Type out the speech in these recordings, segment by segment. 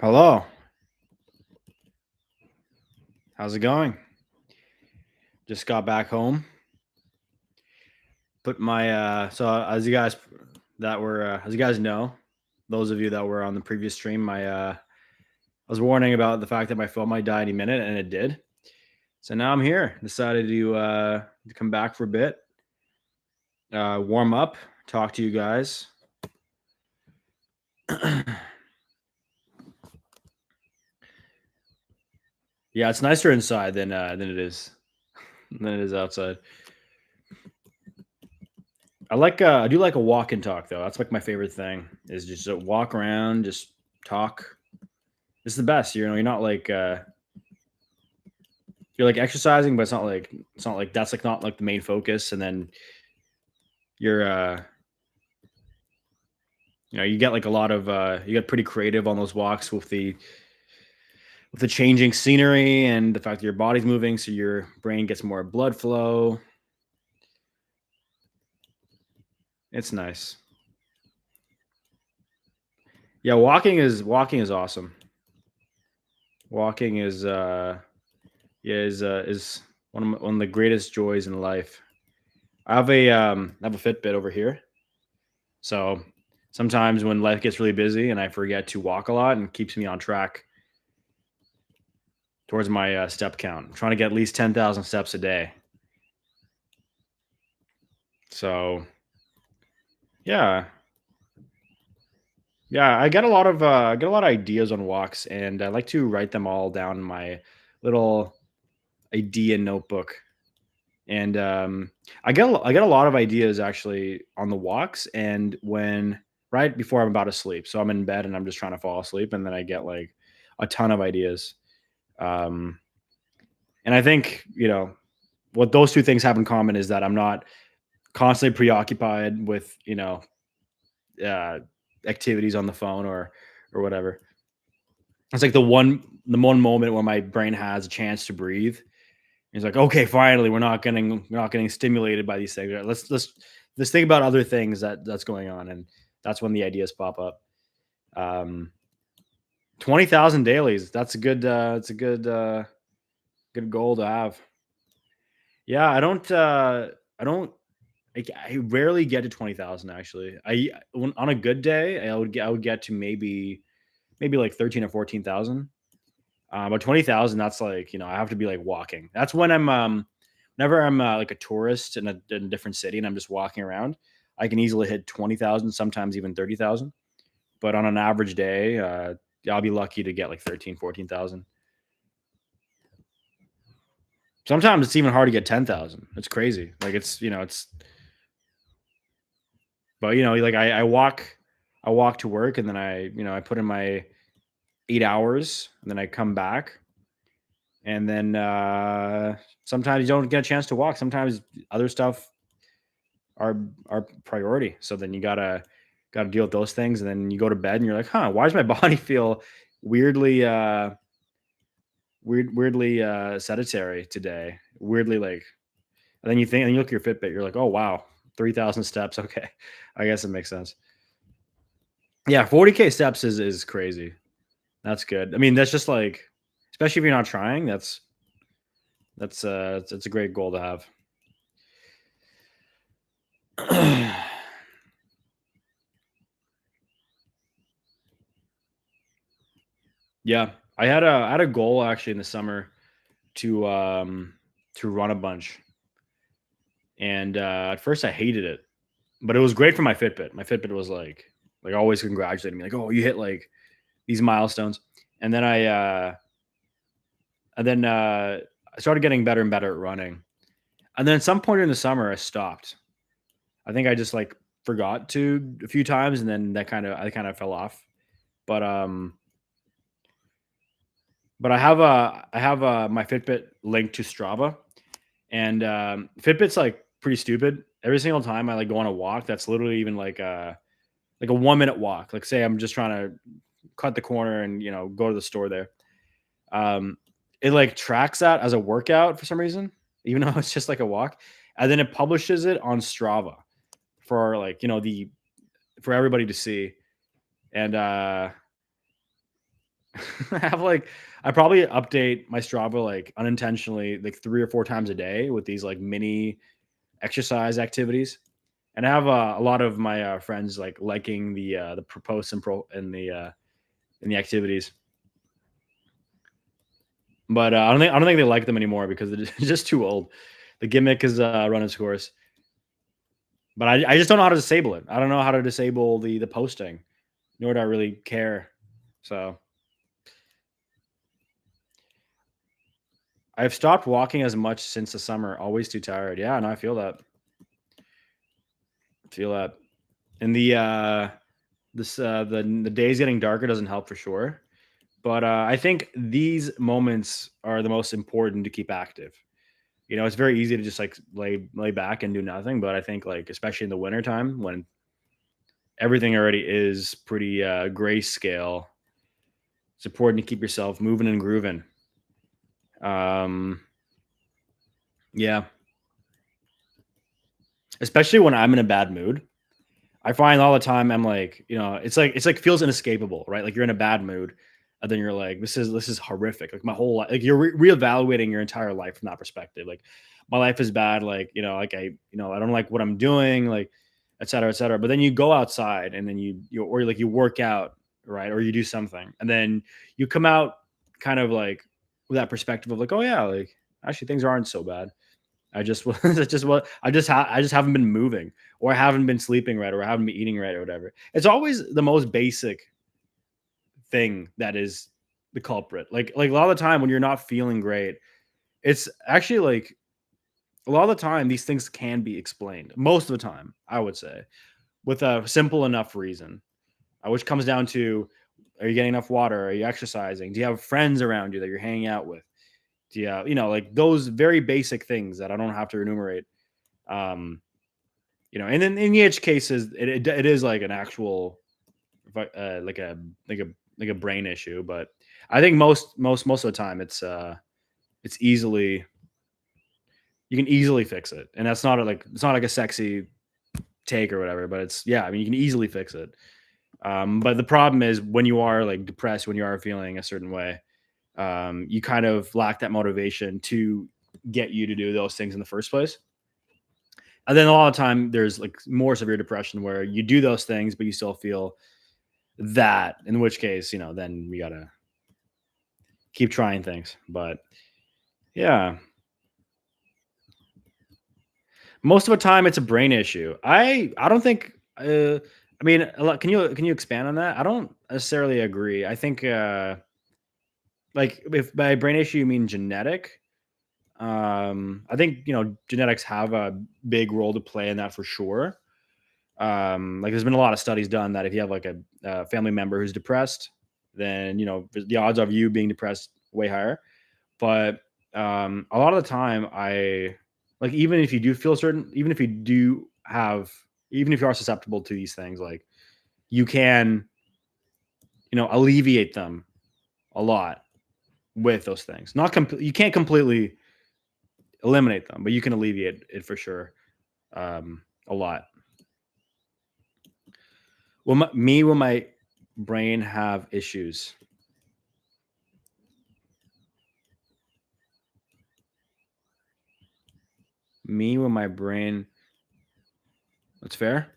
Hello. How's it going? Just got back home. Put my as you guys as you guys know, those of you that were on the previous stream, I was warning about the fact that my phone might die any minute, and it did. So now I'm here. Decided to come back for a bit, warm up, talk to you guys. Yeah, it's nicer inside than it is outside. I do like a walk and talk though. That's like my favorite thing is just to walk around, just talk. It's the best. You're not like you're like exercising, but it's not like that's like not like the main focus. And then you're you get like a lot of you get pretty creative on those walks with the changing scenery and the fact that your body's moving, so your brain gets more blood flow. It's nice. Yeah, walking is awesome. Walking is one of the greatest joys in life. I have a Fitbit over here. So sometimes when life gets really busy and I forget to walk a lot and keeps me on track towards my step count. I'm trying to get at least 10,000 steps a day. So yeah, yeah, I get a lot of ideas on walks, and I like to write them all down in my little idea notebook. And I get a lot of ideas actually on the walks, and when right before I'm about to sleep. So I'm in bed and I'm just trying to fall asleep, and then I get like a ton of ideas. Um, and I think what those two things have in common is that I'm not constantly preoccupied with uh, activities on the phone or whatever. It's like the one moment where my brain has a chance to breathe. It's like, okay, finally, we're not getting stimulated by these things. Right? Let's think about other things that's going on, and that's when the ideas pop up. Um, 20,000 dailies. That's a good. It's a good goal to have. Yeah, I don't. I rarely get to 20,000 actually. On a good day, I would get to maybe like 13 or 14,000. But 20,000, that's like, I have to be like walking. That's when whenever I'm like a tourist in a different city and I'm just walking around, I can easily hit 20,000, sometimes even 30,000. But on an average day, I'll be lucky to get like 13, 14,000. Sometimes it's even hard to get 10,000. It's crazy. Like but like I walk to work, and then I put in my 8 hours, and then I come back, and then sometimes you don't get a chance to walk. Sometimes other stuff are priority. So then you gotta deal with those things, and then you go to bed and you're like, huh, why does my body feel weirdly weirdly sedentary today? Weirdly like, and then you look at your Fitbit, you're like, oh wow, 3,000 steps. Okay, I guess it makes sense. Yeah, 40K steps is crazy. That's good. I mean, that's just like, especially if you're not trying, that's a great goal to have. Yeah, I had a goal actually in the summer to run a bunch, and at first I hated it, but it was great for my Fitbit. My Fitbit was like always congratulating me, like, oh, you hit like these milestones, and then I started getting better and better at running, and then at some point in the summer I stopped. I think I just like forgot to a few times, and then I kind of fell off. But I have my Fitbit linked to Strava. And Fitbit's like pretty stupid. Every single time I like go on a walk, that's literally even like a 1 minute walk. Like say I'm just trying to cut the corner and go to the store there. Um, it like tracks that as a workout for some reason, even though it's just like a walk, and then it publishes it on Strava for like the for everybody to see. And I have like I probably update my Strava like unintentionally like 3 or 4 times a day with these like mini exercise activities. And I have a lot of my friends like liking the posts and pro in the activities, but I don't think they like them anymore because it's just too old. The gimmick is run its course, but I just don't know how to disable it. I don't know how to disable the posting, nor do I really care. So I've stopped walking as much since the summer. Always too tired. Yeah, no, I feel that. Feel that. And the days getting darker doesn't help for sure. But I think these moments are the most important to keep active. You know, it's very easy to just like lay back and do nothing. But I think like especially in the wintertime when everything already is pretty grayscale, it's important to keep yourself moving and grooving. Um, yeah, especially when I'm in a bad mood. I find all the time I'm like, it's like feels inescapable, right? Like you're in a bad mood, and then you're like, this is horrific. Like my whole life, like you're reevaluating your entire life from that perspective. Like my life is bad. Like like I don't like what I'm doing, like et cetera, et cetera. But then you go outside and then or like you work out, right? Or you do something, and then you come out kind of like with that perspective of like, oh yeah, like actually things aren't so bad. I just it's just what I just haven't been moving, or I haven't been sleeping right, or I haven't been eating right, or whatever. It's always the most basic thing that is the culprit. Like a lot of the time when you're not feeling great, it's actually like a lot of the time these things can be explained. Most of the time, I would say, with a simple enough reason, which comes down to: are you getting enough water? Are you exercising? Do you have friends around you that you're hanging out with? Do you have, like those very basic things that I don't have to enumerate. Um, and then in each cases, it is like an actual, like a brain issue. But I think most of the time, it's easily you can easily fix it, and that's not like it's not like a sexy take or whatever. But it's yeah, I mean you can easily fix it. But the problem is when you are like depressed, when you are feeling a certain way, you kind of lack that motivation to get you to do those things in the first place. And then a lot of time there's like more severe depression where you do those things, but you still feel that, in which case, then we gotta keep trying things. But yeah, most of the time it's a brain issue. I don't think. I mean, can you expand on that? I don't necessarily agree. I think like if by brain issue you mean genetic, I think genetics have a big role to play in that for sure. Like there's been a lot of studies done that if you have like a family member who's depressed, then the odds of you being depressed way higher. But a lot of the time, I like even if you do feel certain, even if you are susceptible to these things, like you can alleviate them a lot with those things. You can't completely eliminate them, but you can alleviate it for sure, a lot. Will my brain have issues? Me when my brain That's fair.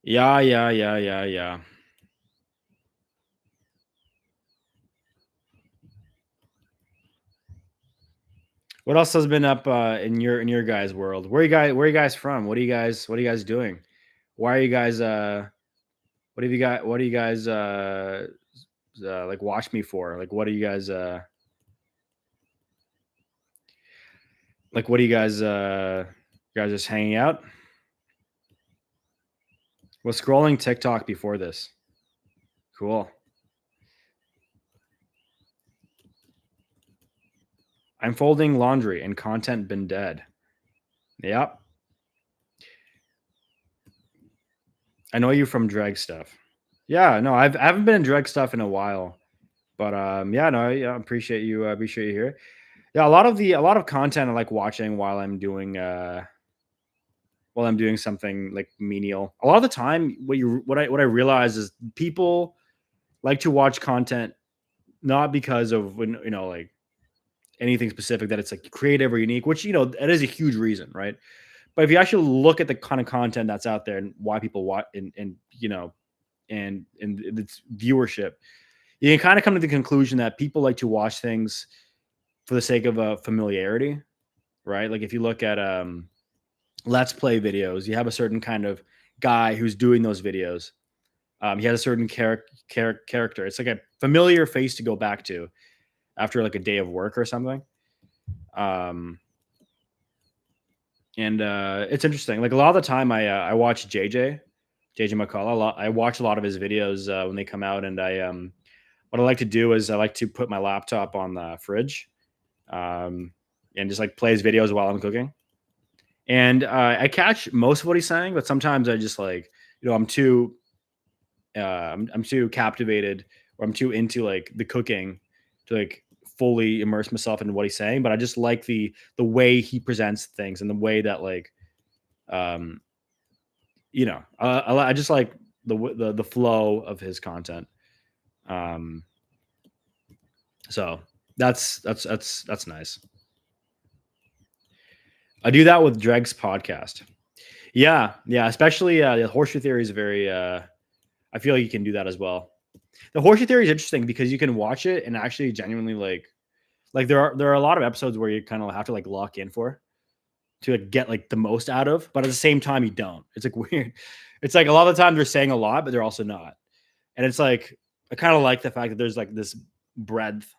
Yeah, yeah, yeah, yeah, yeah. What else has been up in your guys' world? Where are you guys from? What are you guys doing? Why are you guys what do you guys like watch me for? Like what are you guys what are you guys just hanging out? Was scrolling TikTok before this. Cool. I'm folding laundry and content been dead. Yep. I know you from drag stuff. Yeah, no, I haven't been in drag stuff in a while. But yeah, no, yeah, appreciate you here. Yeah, a lot of content I like watching while I'm doing while I'm doing something like menial. A lot of the time, what I realize is people like to watch content not because of when like anything specific that it's like creative or unique, which that is a huge reason, right? But if you actually look at the kind of content that's out there and why people watch and and its viewership, you can kind of come to the conclusion that people like to watch things for the sake of familiarity, right? Like if you look at let's play videos, you have a certain kind of guy who's doing those videos. He has a certain character. It's like a familiar face to go back to after like a day of work or something. Um, and it's interesting. Like a lot of the time, I watch JJ McCullough a lot. I watch a lot of his videos when they come out, and what I like to do is I like to put my laptop on the fridge, um, and just like play his videos while I'm cooking. And I catch most of what he's saying, but sometimes I just like I'm too captivated or I'm too into like the cooking to like fully immerse myself in what he's saying. But I just like the way he presents things and the way that like um I just like the flow of his content. Um, so that's nice. I do that with Dreg's podcast. Yeah, yeah, especially the horseshoe theory is very. I feel like you can do that as well. The horseshoe theory is interesting because you can watch it and actually genuinely like there are a lot of episodes where you kind of have to like lock in for to like, get like the most out of, but at the same time you don't. It's like weird. It's like a lot of the time they're saying a lot, but they're also not. And it's like I kind of like the fact that there's like this breadth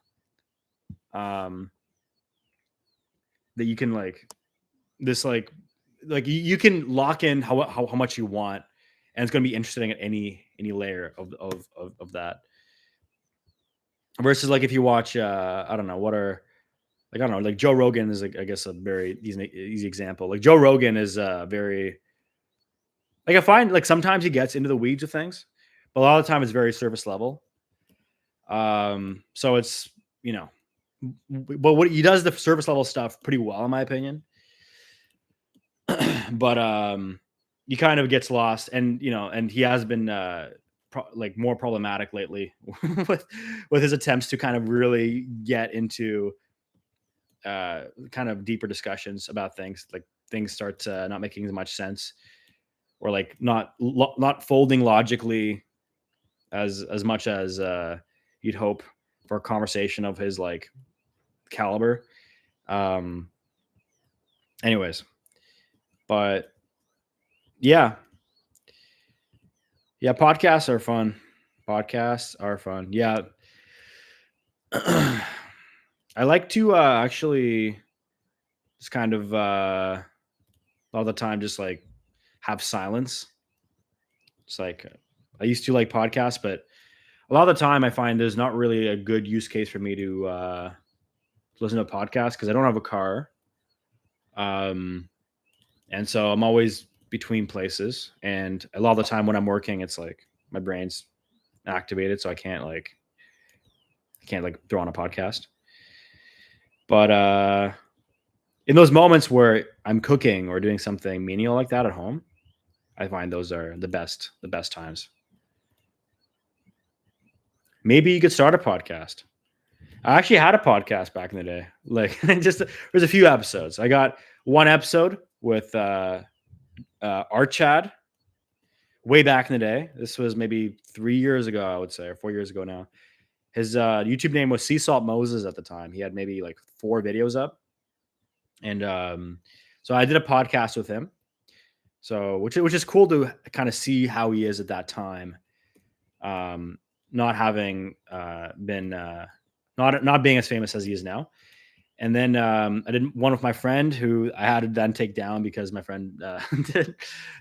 um that you can like this like you can lock in how much you want, and it's going to be interesting at any layer of that. Versus like if you watch I don't know what are like I don't know like Joe Rogan is like I guess a very easy example. Like Joe Rogan is very like I find like sometimes he gets into the weeds of things, but a lot of the time it's very surface level. So it's you know, but what he does the surface level stuff pretty well in my opinion. But he kind of gets lost, and and he has been like more problematic lately with his attempts to kind of really get into kind of deeper discussions about things. Like things start not making as much sense, or like not folding logically as much as you'd hope for a conversation of his like caliber. Um, anyways, but yeah, yeah, podcasts are fun. Podcasts are fun. Yeah. I like to actually just kind of all the time just like have silence. It's like I used to like podcasts, but a lot of the time I find there's not really a good use case for me to listen to a podcast because I don't have a car. Um, and so I'm always between places, and a lot of the time when I'm working, it's like my brain's activated, so I can't like throw on a podcast. But in those moments where I'm cooking or doing something menial like that at home, I find those are the best times. Maybe you could start a podcast. I actually had a podcast back in the day. Like just there's a few episodes. I got one episode with Art Chad way back in the day. This was maybe 3 years ago, I would say, or 4 years ago now. His YouTube name was Sea Salt Moses at the time. He had maybe like 4 videos up, and so I did a podcast with him. So which is cool to kind of see how he is at that time, not having been not being as famous as he is now. And then I did one with my friend who I had to then take down because my friend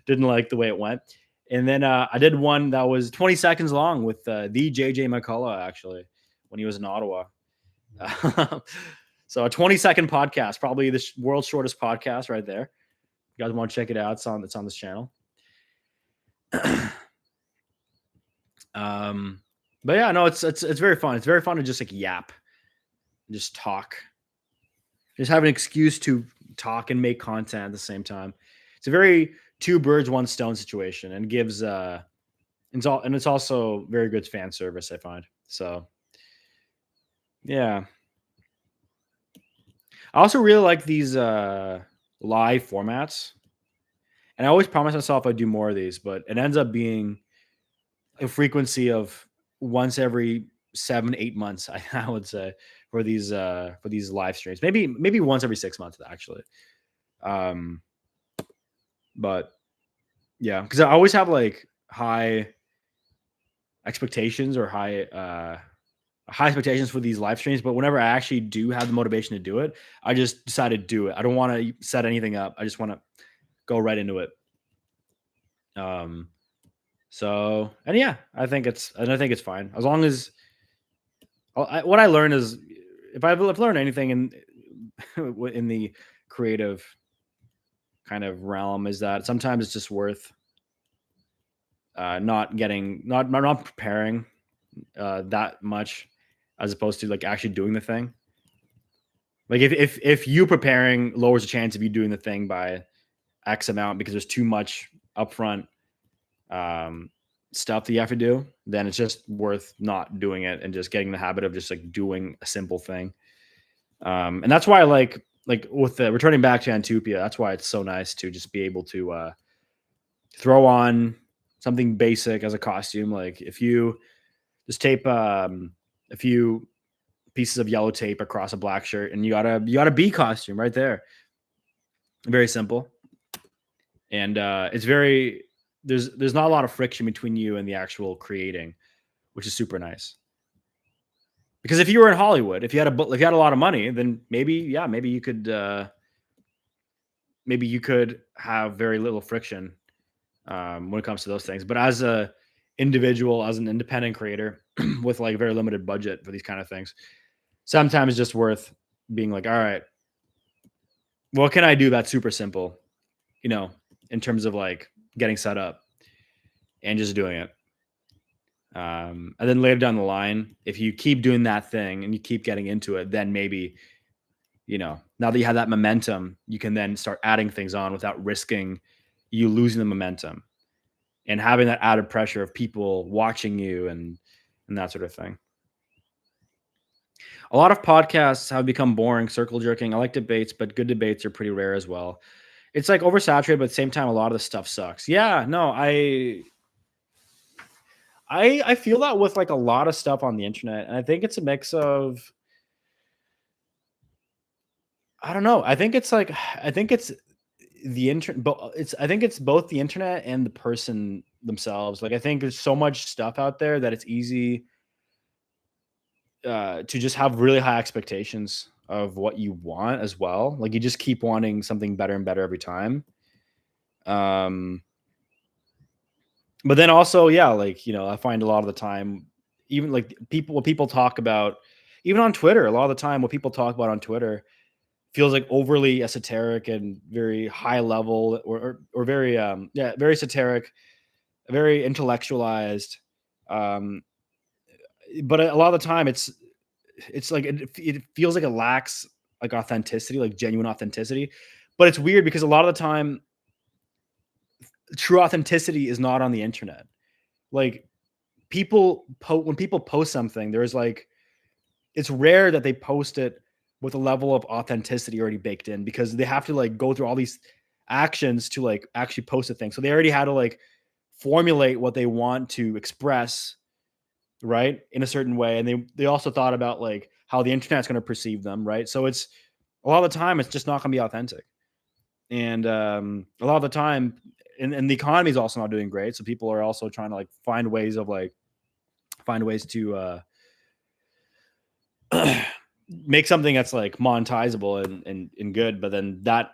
didn't like the way it went. And then I did one that was 20 seconds long with the JJ McCullough actually when he was in Ottawa. So a 20-second podcast, probably the world's shortest podcast right there. You guys want to check it out? It's on this channel. But yeah, no, it's very fun. It's very fun to just like yap, just talk, just have an excuse to talk and make content at the same time. it's a very two birds, one stone situation, and gives it's also very good fan service, I find. So yeah. I also really like these live formats. And I always promise myself I'd do more of these, but it ends up being a frequency of once every 7, 8 months, I would say, for these live streams. Maybe once every 6 months actually. Um, but yeah, because I always have like high expectations or high expectations for these live streams, but whenever I actually do have the motivation to do it, I just decide to do it. I don't want to set anything up. I just want to go right into it. Um, so and yeah, I think it's fine as long as what I learned is if I've learned anything in in the creative kind of realm is that sometimes it's just worth not preparing that much as opposed to like actually doing the thing. Like if you preparing lowers the chance of you doing the thing by X amount because there's too much upfront um, stuff that you have to do, then it's just worth not doing it and just getting the habit of just like doing a simple thing. And that's why I like with the returning back to Antupia, that's why it's so nice to just be able to throw on something basic as a costume. Like if you just tape a few pieces of yellow tape across a black shirt and you got a bee costume right there. Very simple. And it's very there's not a lot of friction between you and the actual creating, which is super nice. Because if you were in Hollywood, if you had a lot of money, then maybe you could have very little friction when it comes to those things. But as a individual, as an independent creator with like very limited budget for these kind of things, sometimes it's just worth being like, all right, what can I do that's super simple, you know, in terms of like getting set up and just doing it. And then later down the line, if you keep doing that thing and you keep getting into it, then maybe, now that you have that momentum, you can then start adding things on without risking you losing the momentum and having that added pressure of people watching you and that sort of thing. A lot of podcasts have become boring, circle jerking. I like debates, but good debates are pretty rare as well. It's like oversaturated, but at the same time, a lot of the stuff sucks. Yeah, no, I feel that with like a lot of stuff on the internet, and I think it's a mix of I don't know. I think it's the internet, but it's I think it's both the internet and the person themselves. Like I think there's so much stuff out there that it's easy to just have really high expectations of what you want as well. Like you just keep wanting something better and better every time. Um, but then also, yeah, like I find a lot of the time, even like what people talk about, even on Twitter, a lot of the time, what people talk about on Twitter feels like overly esoteric and very high level, or very very esoteric, very intellectualized. Um, but a lot of the time, it's like it feels like it lacks like authenticity, like genuine authenticity. But it's weird because a lot of the time, true authenticity is not on the internet. Like when people post something, there's like it's rare that they post it with a level of authenticity already baked in because they have to like go through all these actions to like actually post a thing. So they already had to like formulate what they want to express, right, in a certain way, and they also thought about like how the internet's going to perceive them, right? So it's a lot of the time it's just not going to be authentic, and a lot of the time, and the economy is also not doing great, so people are also trying to like find ways to make something that's like monetizable and good, but then that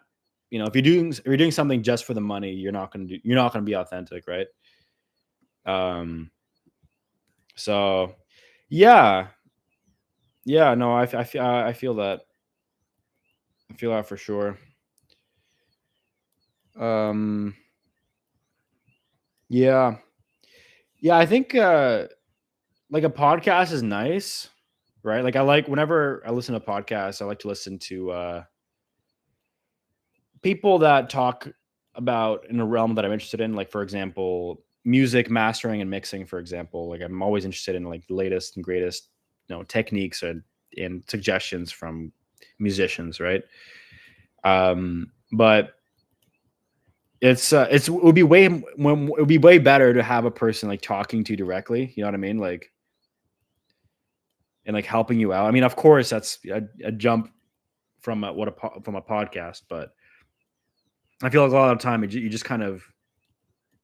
if you're doing something just for the money, you're not going to be authentic, right? Um, so yeah, yeah, no, I feel that. I feel that for sure. Um, yeah, yeah, I think like a podcast is nice, right? Like I like whenever I listen to podcasts, I like to listen to people that talk about in a realm that I'm interested in, like for example, music mastering and mixing, for example. Like I'm always interested in like the latest and greatest, techniques and suggestions from musicians, right? But it would be it would be way better to have a person like talking to you directly. You know what I mean? Like and like helping you out. I mean, of course, that's a jump from from a podcast, but I feel like a lot of the time you just kind of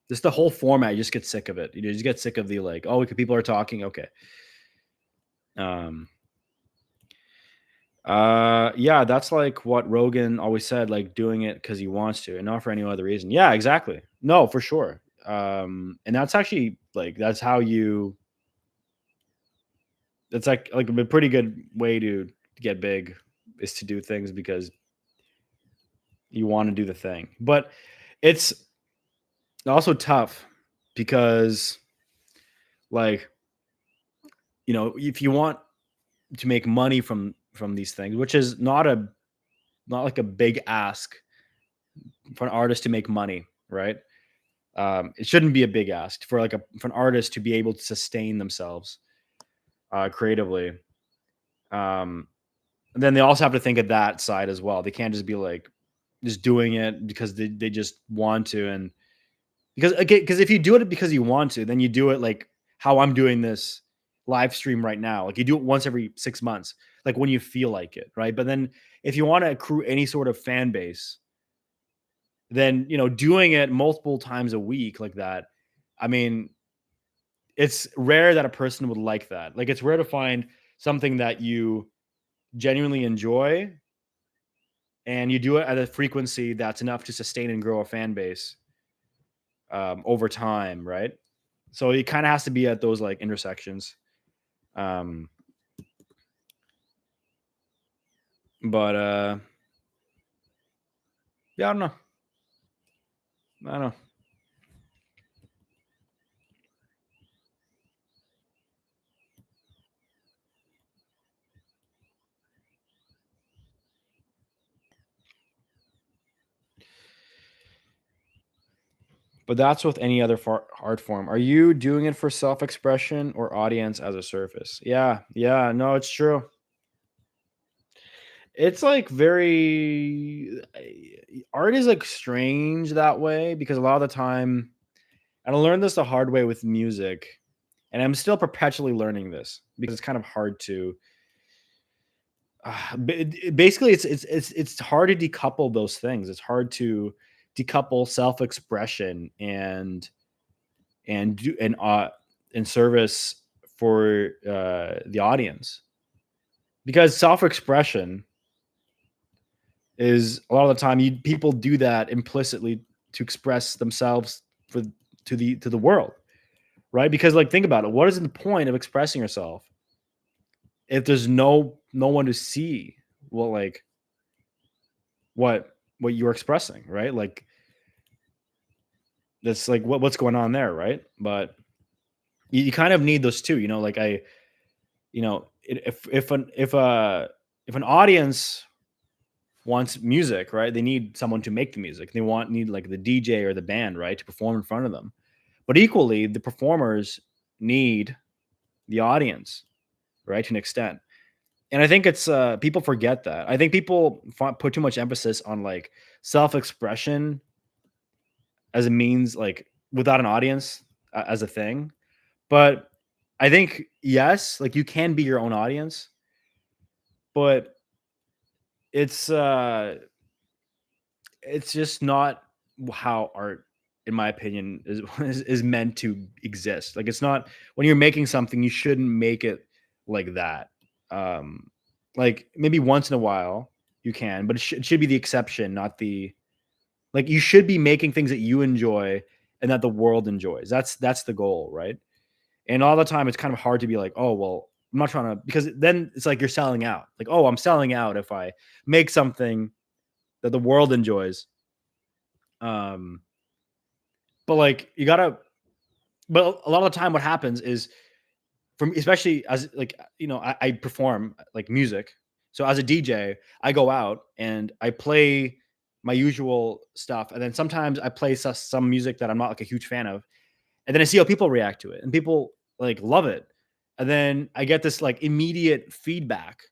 just the whole format. You just get sick of it. You just get sick of the like, oh, okay, people are talking. Okay. Um. Yeah, that's like what Rogan always said, like doing it because he wants to, and not for any other reason. Yeah, exactly. No, for sure. And that's actually like that's how you. It's like a pretty good way to get big is to do things because you want to do the thing. But it's also tough because like if you want to make money from these things, which is not like a big ask for an artist to make money, right? It shouldn't be a big ask for for an artist to be able to sustain themselves creatively. Um, and then they also have to think of that side as well. They can't just be like just doing it because they just want to. And because if you do it because you want to, then you do it like how I'm doing this live stream right now. Like you do it once every 6 months, like when you feel like it, right? But then if you want to accrue any sort of fan base, then doing it multiple times a week like that. I mean, it's rare that a person would like that. Like it's rare to find something that you genuinely enjoy and you do it at a frequency that's enough to sustain and grow a fan base over time, right? So it kind of has to be at those like intersections. Um, but yeah, I don't know. I don't know. But that's with any other art form. Are you doing it for self-expression or audience as a surface? Yeah, yeah, no, it's true. It's like very art is like strange that way because a lot of the time, and I learned this the hard way with music, and I'm still perpetually learning this because it's kind of hard to. Basically, it's hard to decouple those things. It's hard to decouple self-expression and do and service for the audience because self-expression is a lot of the time people do that implicitly to express themselves for to the world, right? Because like think about it, what is the point of expressing yourself if there's no one to see what like what you're expressing, right? Like that's like what's going on there, right? But you kind of need those too, like if an audience wants music, right? They need someone to make the music. Need like the DJ or the band, right, to perform in front of them. But equally, the performers need the audience, right, to an extent. And I think it's people forget that. I think people put too much emphasis on like self-expression as a means, like without an audience as a thing. But I think yes, like you can be your own audience, but it's uh it's just not how art in my opinion is meant to exist. Like it's not when you're making something you shouldn't make it like that. um like maybe once in a while you can, but it should be the exception, not the like you should be making things that you enjoy and that the world enjoys. That's the goal, right? And all the time it's kind of hard to be like, oh well, I'm not trying to, because then it's like you're selling out, like, oh, I'm selling out if I make something that the world enjoys. um but like you gotta, but a lot of the time what happens is, from especially as like I perform like music, so as a DJ I go out and I play my usual stuff, and then sometimes I play some music that I'm not like a huge fan of, and then I see how people react to it, and people like love it, and then I get this like immediate feedback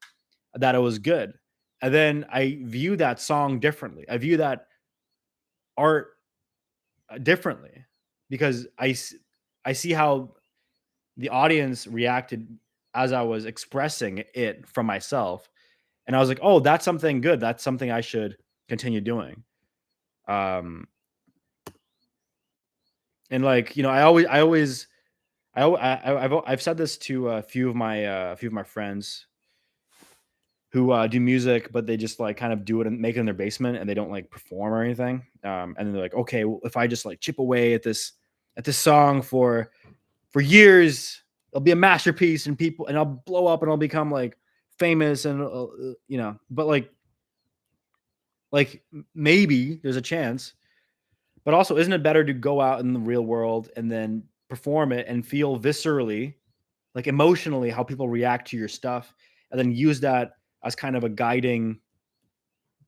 that it was good, and then I view that song differently. I view that art differently because I see how the audience reacted as I was expressing it from myself, and I was like, oh, that's something good. That's something I should continue doing. Um, and like I've said this to a few of my friends who do music, but they just like kind of do it and make it in their basement, and they don't like perform or anything. And then they're like, okay, well, if I just like chip away at this song for years, it'll be a masterpiece, and people and I'll blow up and I'll become like famous and but maybe there's a chance. But also, isn't it better to go out in the real world and then perform it and feel viscerally, like emotionally, how people react to your stuff, and then use that as kind of a guiding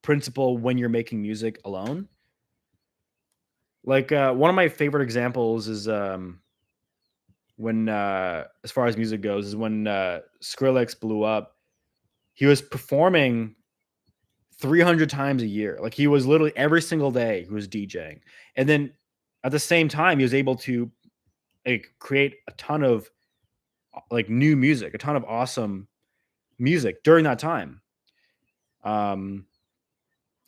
principle when you're making music alone? Like one of my favorite examples is when, as far as music goes, is when Skrillex blew up. He was performing 300 times a year. Like he was literally every single day he was DJing, and then at the same time he was able to like create a ton of like new music, a ton of awesome music during that time. Um,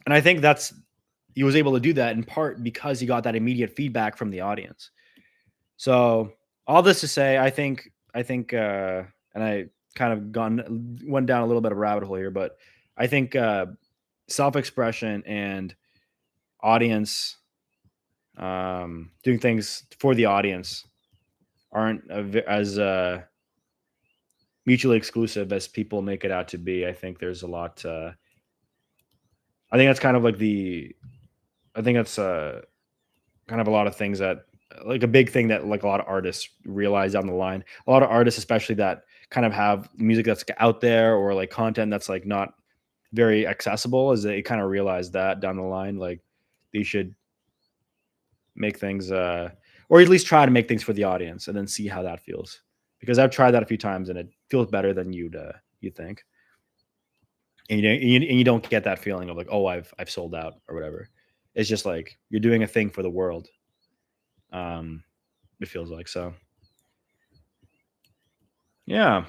and I think that's he was able to do that in part because he got that immediate feedback from the audience. So all this to say, and I kind of gone went down a little bit of a rabbit hole here, but I think self-expression and audience, doing things for the audience aren't as mutually exclusive as people make it out to be. I think there's a lot. I think that's kind of like I think that's kind of a lot of things that like a big thing that like a lot of artists realize down the line. A lot of artists, especially that kind of have music that's out there or like content that's like not very accessible, is they kind of realize that down the line, like they should make things, or at least try to make things for the audience and then see how that feels. Because I've tried that a few times and it feels better than you think, and you don't get that feeling of like, oh, I've sold out or whatever. It's just like you're doing a thing for the world. Um, it feels like so. Yeah,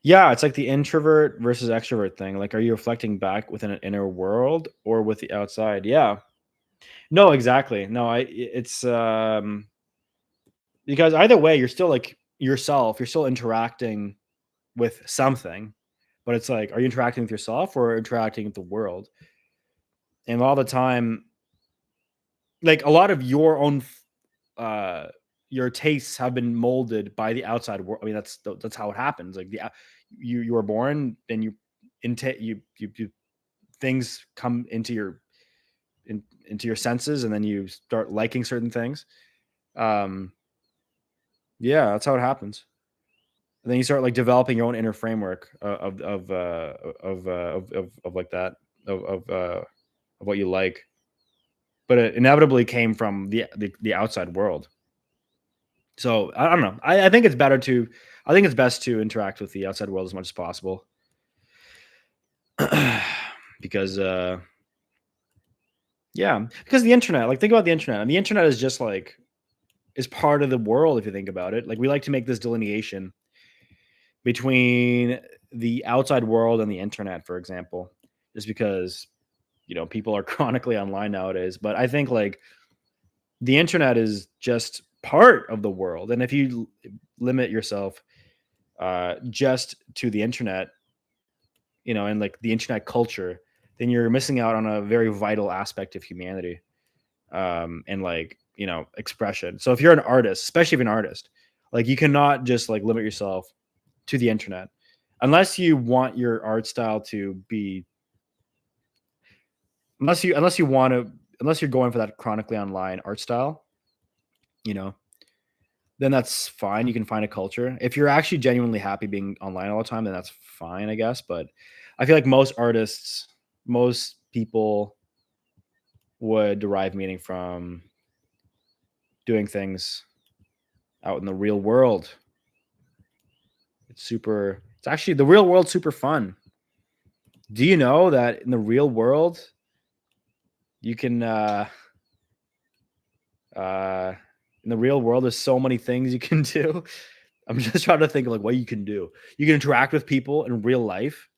yeah. It's like the introvert versus extrovert thing. Like, are you reflecting back within an inner world or with the outside? Yeah. No, exactly. No, it's because either way, you're still like yourself. You're still interacting with something, but it's like, are you interacting with yourself or interacting with the world? And all the time, like a lot of your own uh your tastes have been molded by the outside world. I mean, that's how it happens. Like you were born, and you things come into your senses, and then you start liking certain things. Um, yeah, that's how it happens. And then you start like developing your own inner framework of like that of what you like. But it inevitably came from the outside world. So I don't know. I think it's better to. I think it's best to interact with the outside world as much as possible, because yeah, because the internet. Like think about the internet, and the internet is just like is part of the world if you think about it. Like we like to make this delineation between the outside world and the internet, for example, just because people are chronically online nowadays. But I think like the internet is just part of the world, and if you limit yourself just to the internet, and like the internet culture, then you're missing out on a very vital aspect of humanity, and like expression. So if you're an artist, especially if you're an artist, like you cannot just like limit yourself to the internet unless you want your art style to be unless you want to unless you're going for that chronically online art style, you know then that's fine. You can find a culture. If you're actually genuinely happy being online all the time, then that's fine, I guess. But I feel like most artists, most people would derive meaning from doing things out in the real world. It's actually the real world super fun. Do you know that in the real world you can in the real world there's so many things you can do. I'm just trying to think of like what you can do. You can interact with people in real life.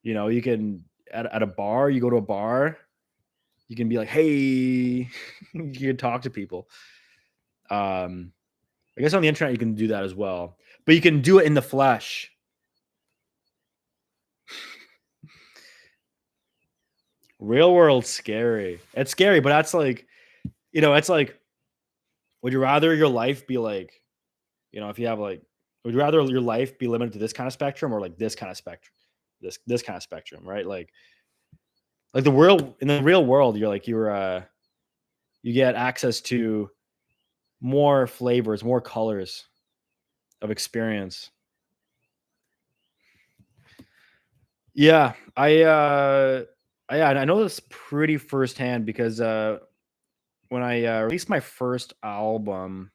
You know, you can at a bar, you go to a bar, you can be like, hey, you can talk to people. I guess on the internet you can do that as well, but you can do it in the flesh. Real world scary. It's scary, but that's like, it's like, would you rather your life be like, if you have like, would you rather your life be limited to this kind of spectrum or like this kind of spectrum, this kind of spectrum, right? Like the world in the real world, you get access to more flavors, more colors of experience. Yeah, I know this pretty firsthand because when I released my first album,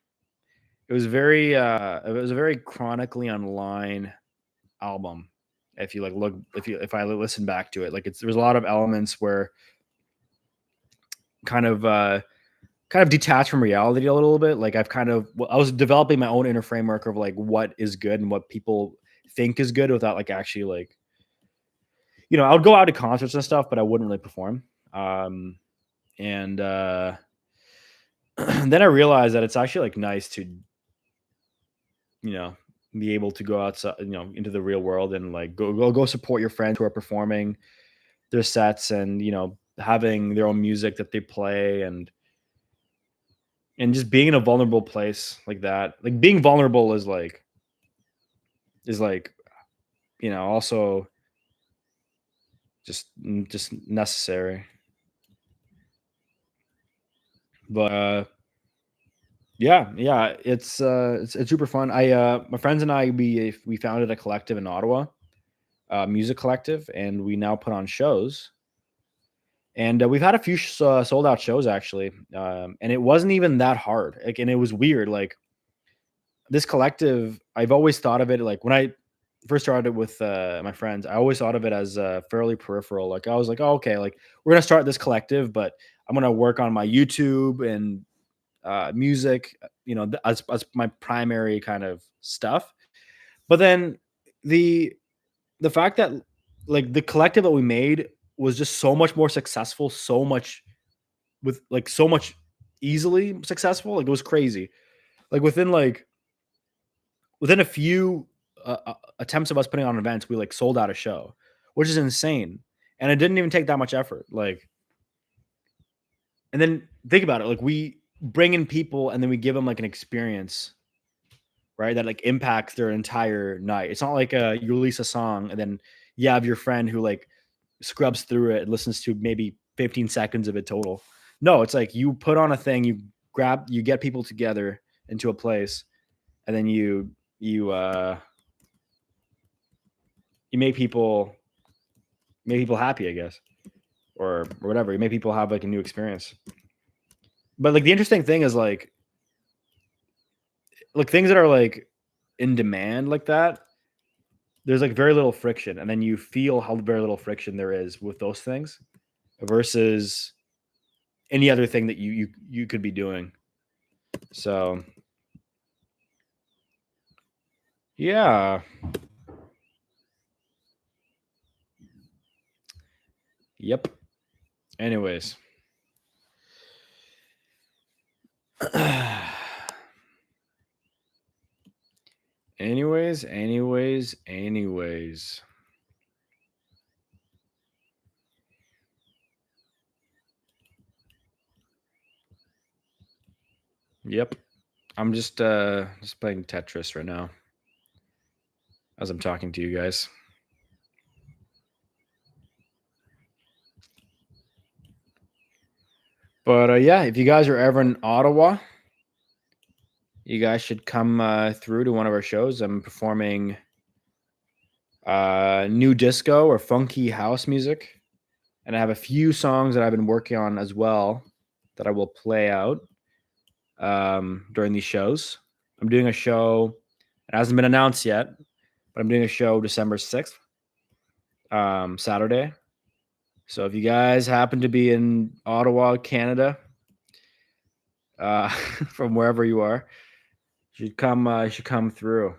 it was a very chronically online album. If you like look if I listen back to it, like there's a lot of elements where kind of kind of detached from reality a little bit. Like I was developing my own inner framework of like what is good and what people think is good without like actually like, I would go out to concerts and stuff, but I wouldn't really perform. And then I realized that it's actually like nice to, you know, be able to go outside, into the real world and like go support your friends who are performing their sets and, having their own music that they play and just being in a vulnerable place like that. Like being vulnerable is like, also just necessary. But yeah, it's super fun. My friends and I we founded a collective in Ottawa, music collective, and we now put on shows. And we've had a few sold out shows actually, and it wasn't even that hard. Like, and it was weird. Like this collective, I've always thought of it like when I first started with my friends, I always thought of it as fairly peripheral. Like I was like, oh, okay, like we're gonna start this collective, but I'm gonna work on my YouTube and music, as my primary kind of stuff. But then the the fact that like the collective that we made was just so much more successful, so much easily successful. Like it was crazy. Like within a few attempts of us putting on events, we like sold out a show, which is insane. And it didn't even take that much effort. Like, and then think about it. Like we bring in people and then we give them like an experience, right? That like impacts their entire night. It's not like you release a song and then you have your friend who like scrubs through it and listens to maybe 15 seconds of it total. No, it's like you put on a thing, you get people together into a place, and then you make people happy, I guess, or whatever. You make people have like a new experience. But like the interesting thing is like things that are like in demand like that, there's like very little friction, and then you feel how very little friction there is with those things versus any other thing that you could be doing. So yeah. Yep. Anyways. anyways. Yep. I'm just playing Tetris right now as I'm talking to you guys. But yeah, if you guys are ever in Ottawa, you guys should come through to one of our shows. I'm performing new disco or funky house music. and I have a few songs that I've been working on as well that I will play out during these shows. I'm doing a show. It hasn't been announced yet, but I'm doing a show December 6th, Saturday. So if you guys happen to be in Ottawa, Canada, from wherever you are, you should come through.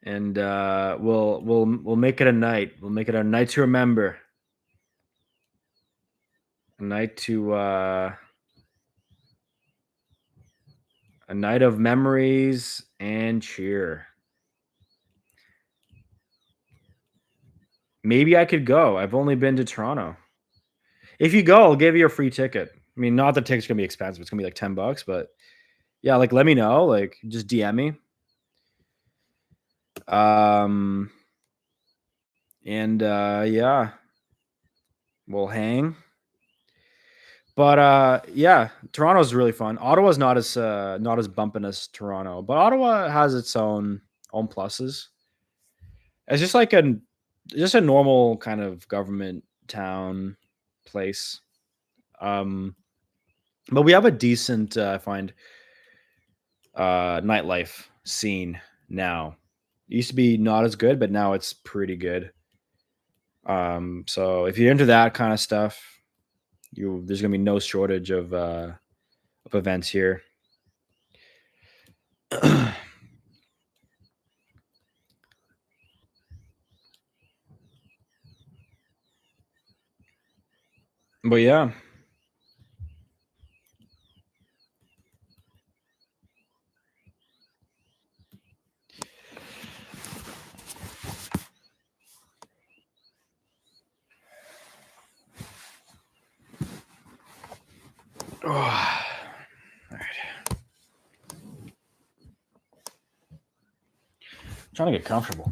And we'll make it a night. We'll make it a night to remember. A night of memories and cheer. Maybe I could go. I've only been to Toronto. If you go, I'll give you a free ticket. I mean, not the ticket's gonna be expensive. It's gonna be like $10, but yeah, like let me know. Like just DM me. And yeah, we'll hang. But yeah, Toronto's really fun. Ottawa's not as bumping as Toronto, but Ottawa has its own pluses. It's just like just a normal kind of government town place. But we have a decent I find nightlife scene now. It used to be not as good, but now it's pretty good. So if you're into that kind of stuff, there's gonna be no shortage of events here. But yeah. Oh. All right. I'm trying to get comfortable.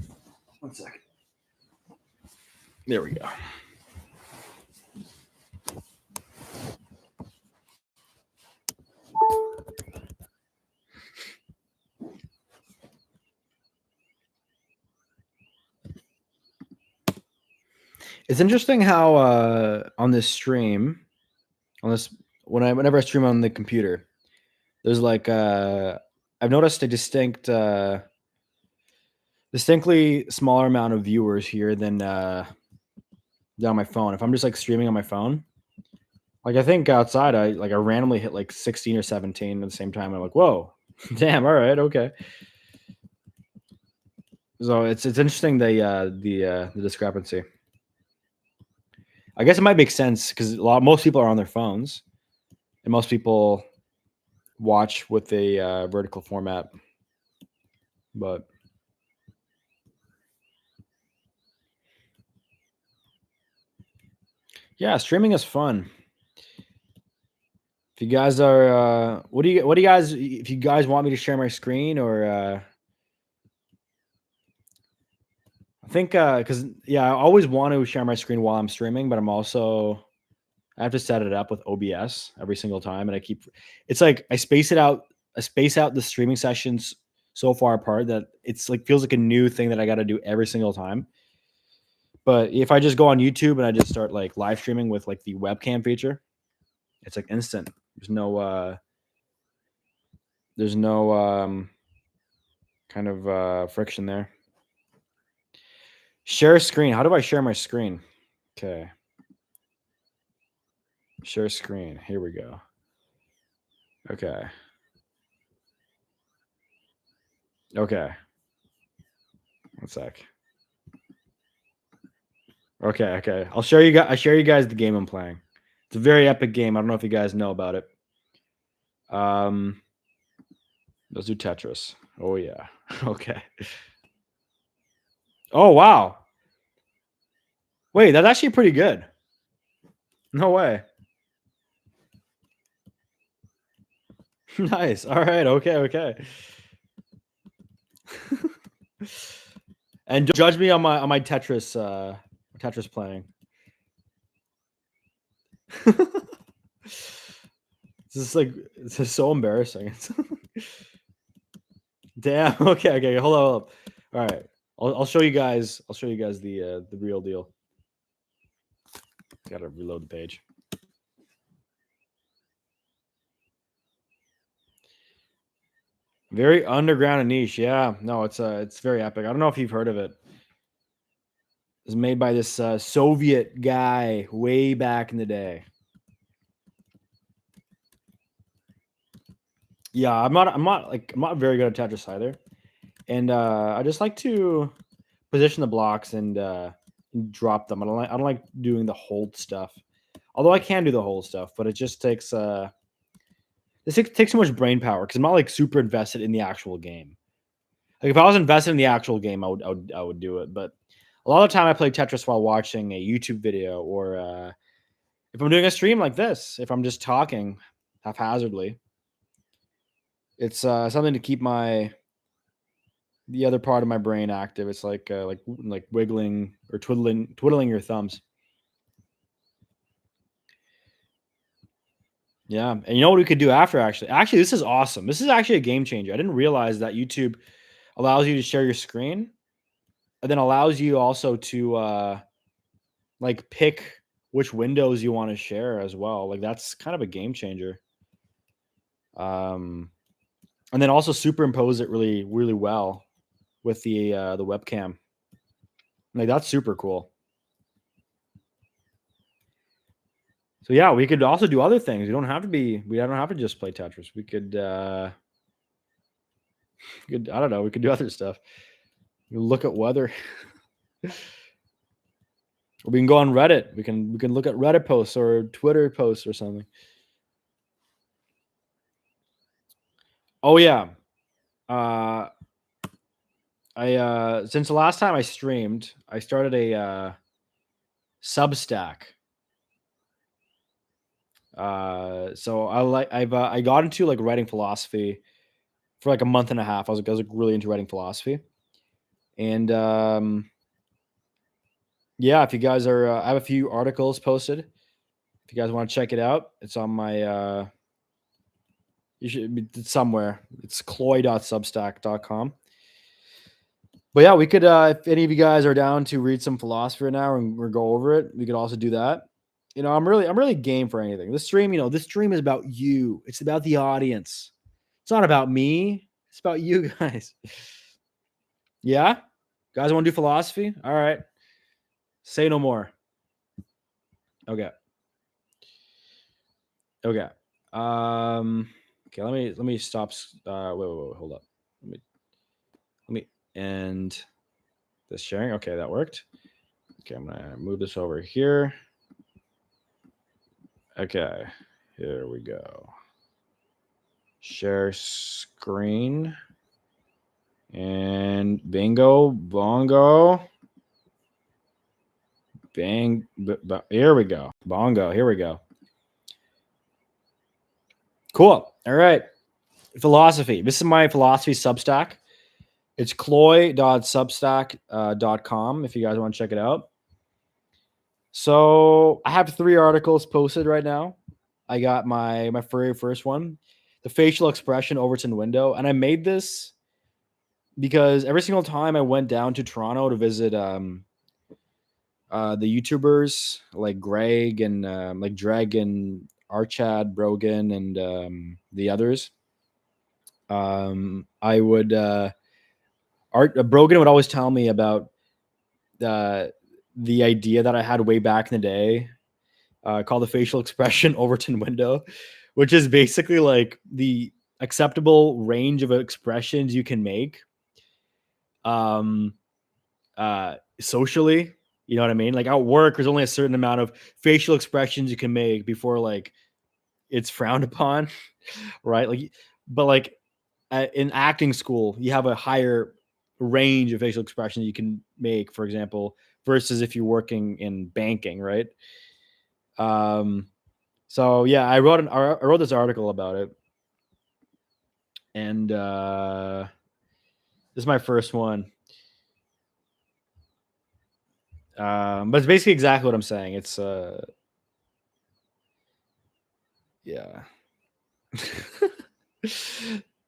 1 second. There we go. It's interesting how on this stream, whenever I stream on the computer, there's like I've noticed a distinctly smaller amount of viewers here than on my phone. If I'm just like streaming on my phone, like I think outside I randomly hit like 16 or 17 at the same time. I'm like, whoa, damn, all right, okay. So it's interesting the discrepancy. I guess it might make sense because most people are on their phones, and most people watch with a vertical format. But yeah, streaming is fun. If you guys are, what do you guys? If you guys want me to share my screen, or I think because yeah, I always want to share my screen while I'm streaming, but I have to set it up with OBS every single time, and it's like I space out the streaming sessions so far apart that it's like feels like a new thing that I got to do every single time. But if I just go on YouTube and I just start like live streaming with like the webcam feature, it's like instant. There's no kind of friction there. Share screen. How do I share my screen? Okay. Share screen. Here we go. Okay. Okay. 1 sec. Okay. I'll share you guys the game I'm playing. It's a very epic game. I don't know if you guys know about it. Let's do Tetris. Oh yeah. Okay. Oh wow. Wait, that's actually pretty good. No way. Nice. All right. Okay. And judge me on my Tetris playing. This is so embarrassing. Damn. Okay. Hold on. All right. I'll show you guys. I'll show you guys the real deal. Got to reload the page. Very underground and niche. Yeah, no, it's very epic. I don't know if you've heard of it. It's made by this Soviet guy way back in the day. Yeah, I'm not very good at Tetris either, and I just like to position the blocks and drop them. I don't like doing the hold stuff. Although I can do the hold stuff, but it just takes takes too much brain power because I'm not like super invested in the actual game. Like if I was invested in the actual game, I would do it. But a lot of the time, I play Tetris while watching a YouTube video, or if I'm doing a stream like this, if I'm just talking haphazardly, it's something to keep the other part of my brain active. It's like wiggling or twiddling your thumbs. Yeah, and you know what we could do after actually? Actually, this is awesome. This is actually a game changer. I didn't realize that YouTube allows you to share your screen and then allows you also to like pick which windows you want to share as well. Like that's kind of a game changer. Um and then also superimpose it really really well with the webcam. Like that's super cool. So yeah, we could also do other things. We don't have to just play Tetris. I don't know, we could do other stuff. Look at weather. We can go on Reddit. We can look at Reddit posts or Twitter posts or something. Oh yeah. Uh I since the last time I streamed, I started a Substack. So I got into like writing philosophy for like a month and a half. I was like really into writing philosophy. And yeah, if you guys are I have a few articles posted. If you guys want to check it out, it's on my it's somewhere. It's cloy.substack.com. But yeah, we could if any of you guys are down to read some philosophy now and or go over it, we could also do that. You know, I'm really game for anything. This stream, this stream is about you. It's about the audience. It's not about me. It's about you guys. Yeah? Guys want to do philosophy? All right. Say no more. Okay. Okay. Okay, let me stop wait, hold up. Let me end this sharing. Okay, that worked. Okay, I'm gonna move this over here. Okay, here we go. Share screen. And bingo, bongo. Bang. Here we go. Bongo. Here we go. Cool. All right. Philosophy. This is my philosophy Substack. It's cloy.substack.com if you guys want to check it out. So I have 3 articles posted right now. I got my very first one, the facial expression Overton window, and I made this because every single time I went down to Toronto to visit the YouTubers like Greg and like Dreg and Archad Brogan and the others, I would Brogan would always tell me about the idea that I had way back in the day called the facial expression Overton window, which is basically like the acceptable range of expressions you can make socially. You know what I mean? Like at work, there's only a certain amount of facial expressions you can make before like it's frowned upon, right? Like, but like in acting school, you have a higher range of facial expressions you can make, for example, versus if you're working in banking, right? So yeah, I wrote this article about it, and this is my first one. But it's basically exactly what I'm saying. It's yeah.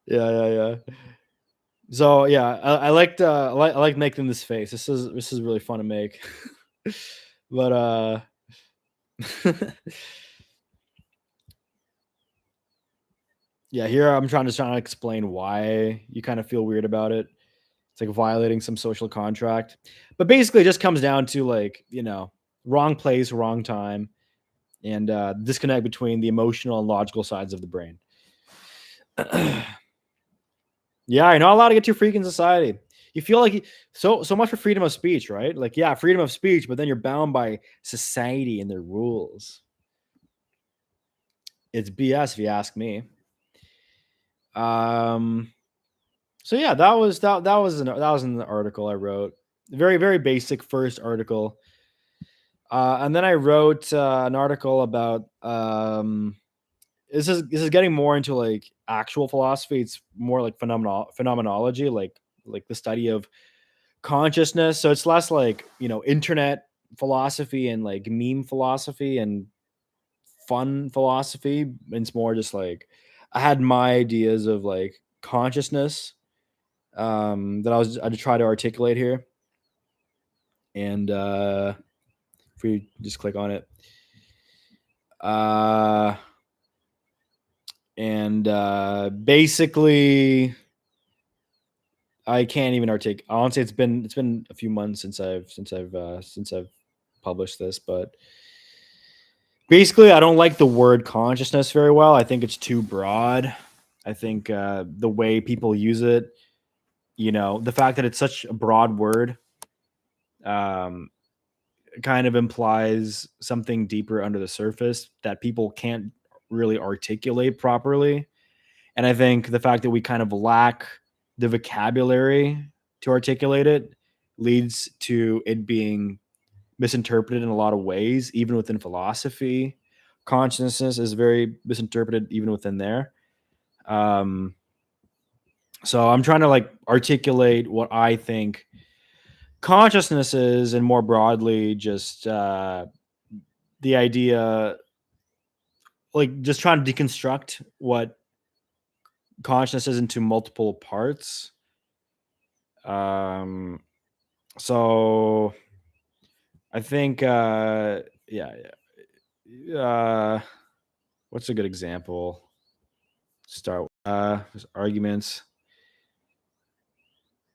Yeah. So yeah, I like making this face. This is really fun to make. But yeah, here I'm trying to explain why you kind of feel weird about it. It's like violating some social contract. But basically it just comes down to like, wrong place, wrong time, and disconnect between the emotional and logical sides of the brain. Yeah, you're not allowed to get too freak in society. You feel like so much for freedom of speech, right? Like, yeah, freedom of speech, but then you're bound by society and their rules. It's BS if you ask me. Um, so yeah, that was in the article I wrote. Very very basic first article, and then I wrote an article about this is getting more into like actual philosophy. It's more like phenomenology, like the study of consciousness. So it's less like, internet philosophy and like meme philosophy and fun philosophy. It's more just like I had my ideas of like consciousness that I try to articulate here. And if we just click on it. Uh and basically I can't even articulate. Honestly, it's been a few months since I've published this, but basically, I don't like the word consciousness very well. I think it's too broad. I think the way people use it, the fact that it's such a broad word, um, kind of implies something deeper under the surface that people can't really articulate properly. And I think the fact that we kind of lack the vocabulary to articulate it leads to it being misinterpreted in a lot of ways, even within philosophy. Consciousness is very misinterpreted even within there. Um, so I'm trying to like articulate what I think consciousness is, and more broadly, just the idea, like just trying to deconstruct what consciousness is into multiple parts. Um, so I think, yeah, yeah. What's a good example? Start just arguments.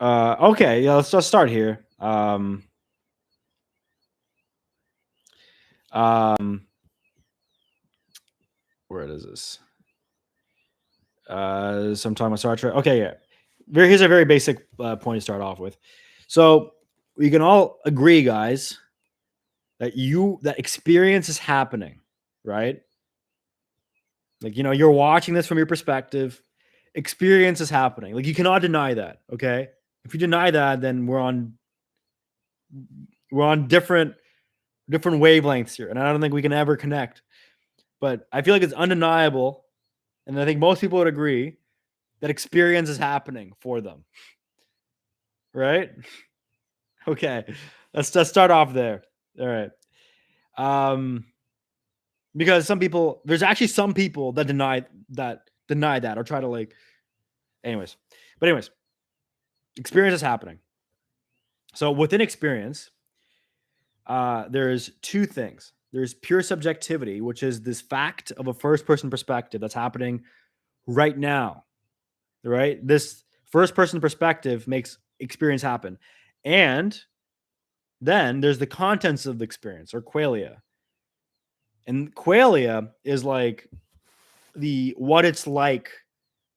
Okay, yeah, let's just start here. Um, where is this? Sometime on Star Trek. Okay, yeah. Here's a very basic point to start off with. So we can all agree, guys, that experience is happening, right? Like, you're watching this from your perspective. Experience is happening. Like, you cannot deny that. Okay, if you deny that, then we're on different wavelengths here, and I don't think we can ever connect. But I feel like it's undeniable, and I think most people would agree that experience is happening for them, right? Okay, let's start off there. All right, um, because there's actually some people that deny that or try to like, anyways. But anyways, experience is happening. So within experience, there's two things. There's pure subjectivity, which is this fact of a first person perspective that's happening right now, right? This first person perspective makes experience happen. And then there's the contents of the experience, or qualia. And qualia is like the what it's like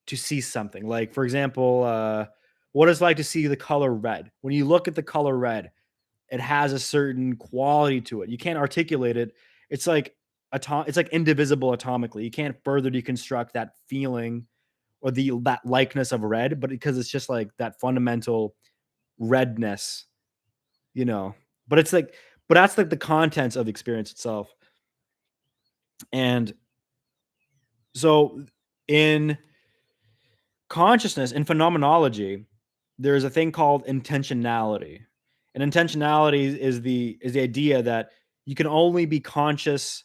to see something. Like, for example, what it's like to see the color red. When you look at the color red, it has a certain quality to it. You can't articulate it. It's like it's like indivisible atomically. You can't further deconstruct that feeling or that likeness of red, but because it's just like that fundamental redness, you know. But it's like, but that's like the contents of the experience itself. And so in consciousness, in phenomenology, there's a thing called intentionality. And intentionality is the idea that you can only be conscious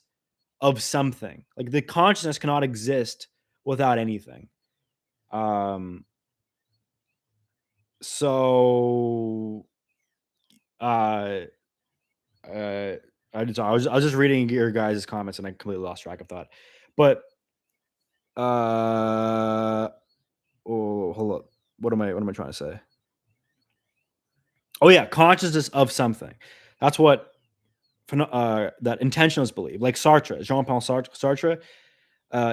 of something. Like the consciousness cannot exist without anything. Um So, uh, uh, I was just reading your guys' comments and I completely lost track of thought. But uh, oh, hold up. What am I trying to say? Oh yeah, consciousness of something. That's what that intentionalists believe. Like Sartre, Jean-Paul Sartre,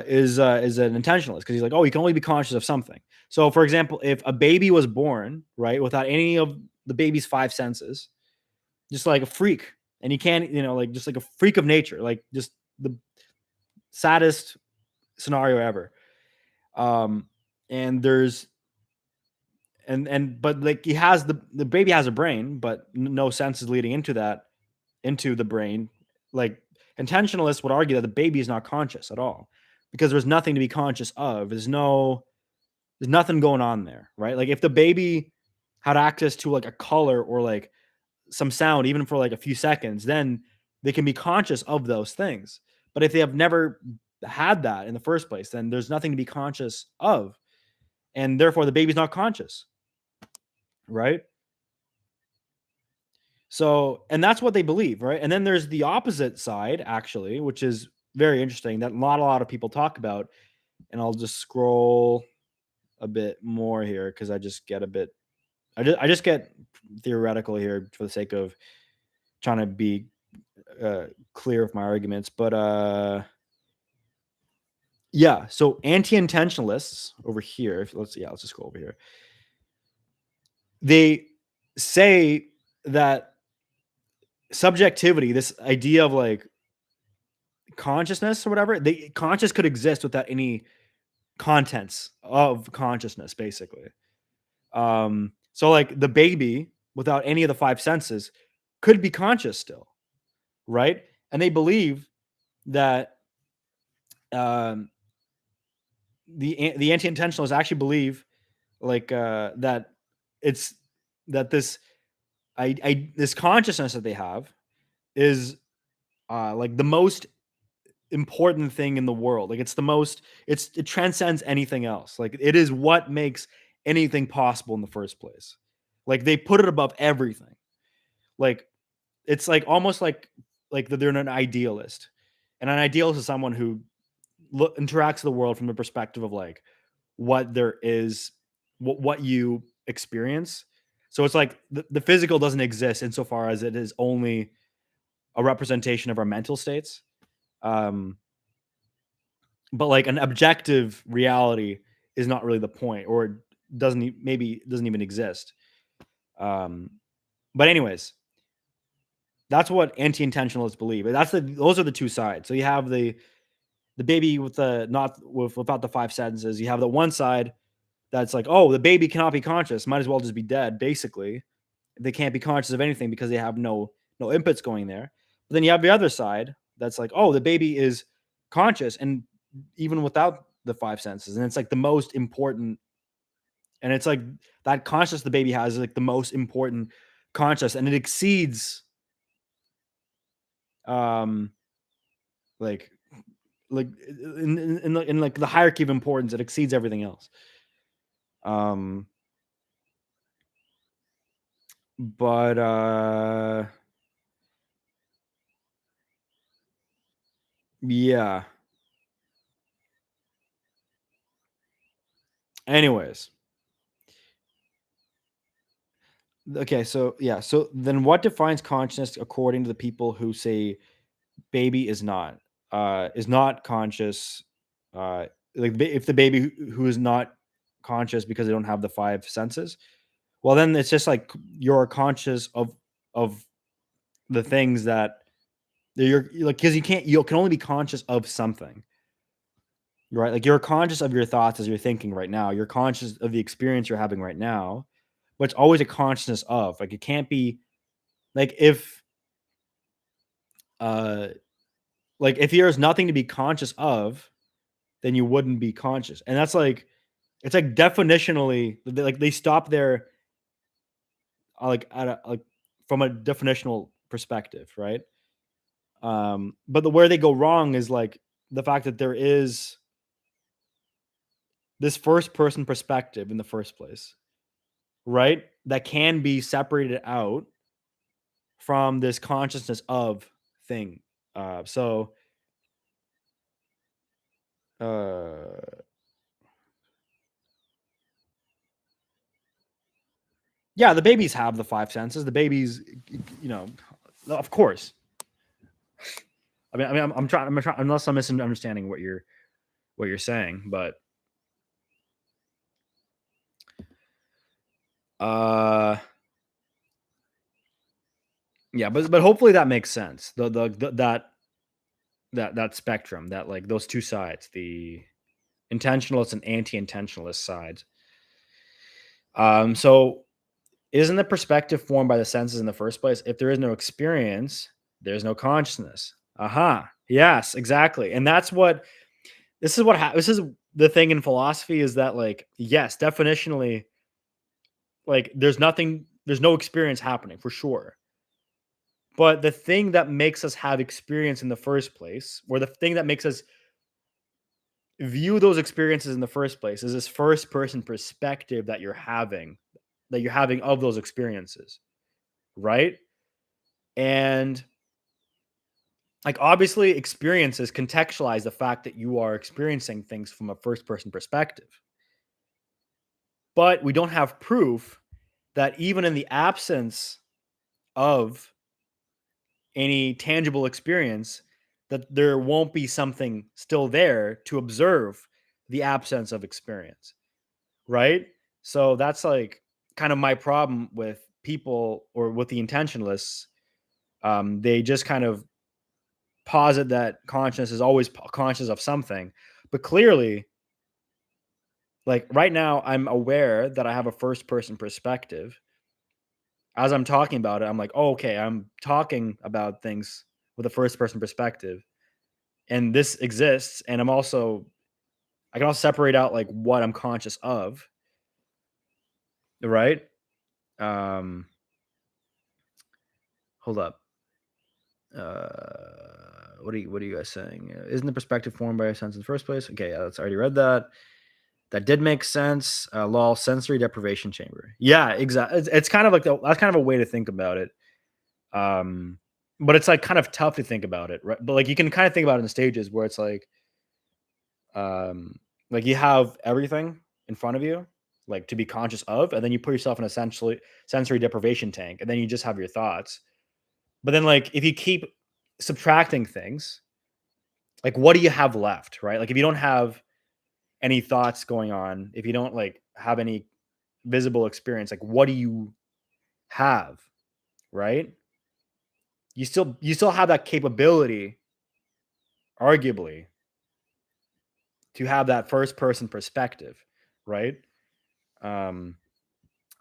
is an intentionalist because he's like, oh, you can only be conscious of something. So, for example, if a baby was born right without any of the baby's five senses, just like a freak, and you can't, like just like a freak of nature, like just the saddest scenario ever. Um, and there's and but like he has the baby has a brain, but no senses leading into the brain. Like intentionalists would argue that the baby is not conscious at all because there's nothing to be conscious of. There's nothing going on there, right? Like if the baby had access to like a color or like some sound, even for like a few seconds, then they can be conscious of those things. But if they have never had that in the first place, then there's nothing to be conscious of. And therefore the baby's not conscious, right? So, and that's what they believe, right? And then there's the opposite side, actually, which is very interesting that not a lot of people talk about. And I'll just scroll a bit more here because I just get theoretical here for the sake of trying to be clear with my arguments. But yeah, so anti-intentionalists over here, let's just go over here. They say that subjectivity, this idea of like consciousness or whatever, they conscious could exist without any contents of consciousness, basically. So like the baby without any of the five senses could be conscious still, right? And they believe that um, the anti-intentionalists actually believe like that it's that this consciousness that they have is like the most important thing in the world. Like it transcends anything else. Like it is what makes anything possible in the first place. Like they put it above everything. Like it's like almost like that they're an idealist. And an idealist is someone who interacts with the world from the perspective of like what there is, what you experience. So it's like the physical doesn't exist insofar as it is only a representation of our mental states. Um, but like an objective reality is not really the point, or maybe doesn't even exist. Um, but anyways, that's what anti-intentionalists believe. Those are the two sides. So you have the baby with the not with without the five senses. You have the one side that's like, oh, the baby cannot be conscious, might as well just be dead. Basically, they can't be conscious of anything because they have no inputs going there. But then you have the other side that's like, oh, the baby is conscious and even without the five senses, and it's like the most important. And it's like that conscious the baby has is like the most important conscious, and it exceeds um like like in like the hierarchy of importance, it exceeds everything else. Um, but yeah. Anyways, okay, so yeah, so then what defines consciousness according to the people who say baby is not conscious, uh if the baby who is not conscious because they don't have the five senses, well then it's just like you're conscious of the things that you're like, because you can only be conscious of something, right? Like you're conscious of your thoughts as you're thinking right now, you're conscious of the experience you're having right now, but it's always a consciousness of, like, it can't be like uh if there's nothing to be conscious of, then you wouldn't be conscious. And that's like it's like definitionally they stop there, like at a like from a definitional perspective, right? But where they go wrong is like the fact that there is this first person perspective in the first place. right? That can be separated out from this consciousness of thing. So uh yeah, the babies have the five senses. The babies, you know, of course. I'm trying unless I'm misunderstanding what you're saying, but uh yeah, but hopefully that makes sense. That spectrum, that like those two sides, the intentionalist and anti-intentionalist sides. So isn't the perspective formed by the senses in the first place? If there is no experience, there's no consciousness. Aha. Yes, exactly. And that's what this is the thing in philosophy is that like yes, definitionally like there's no experience happening for sure. But the thing that makes us have experience in the first place, or the thing that makes us view those experiences in the first place is this first person perspective that you're having of those experiences, right? And like obviously experiences contextualize the fact that you are experiencing things from a first person perspective. But we don't have proof that even in the absence of any tangible experience that there won't be something still there to observe the absence of experience, right? So that's like kind of my problem with people or with the intentionalists. They just kind of posit that consciousness is always conscious of something, but clearly, like right now, I'm aware that I have a first person perspective. As I'm talking about it, I'm like, oh, okay, I'm talking about things with a first person perspective, and this exists. And I can also separate out like what I'm conscious of, right? Um, hold up. What are you guys saying? Isn't the perspective formed by a sense in the first place? Okay, yeah, that's I already read that. That did make sense. Lol, sensory deprivation chamber. Yeah, exactly. It's kind of like that's kind of a way to think about it. Um, but it's like kind of tough to think about it, right? But like you can kind of think about it in stages where it's like you have everything in front of you, like to be conscious of, and then you put yourself in essentially sensory deprivation tank, and then you just have your thoughts. But then like if you keep subtracting things, like what do you have left, right? Like if you don't have any thoughts going on, if you don't like have any visible experience, like what do you have, right? You still have that capability, arguably, to have that first person perspective, right? Um,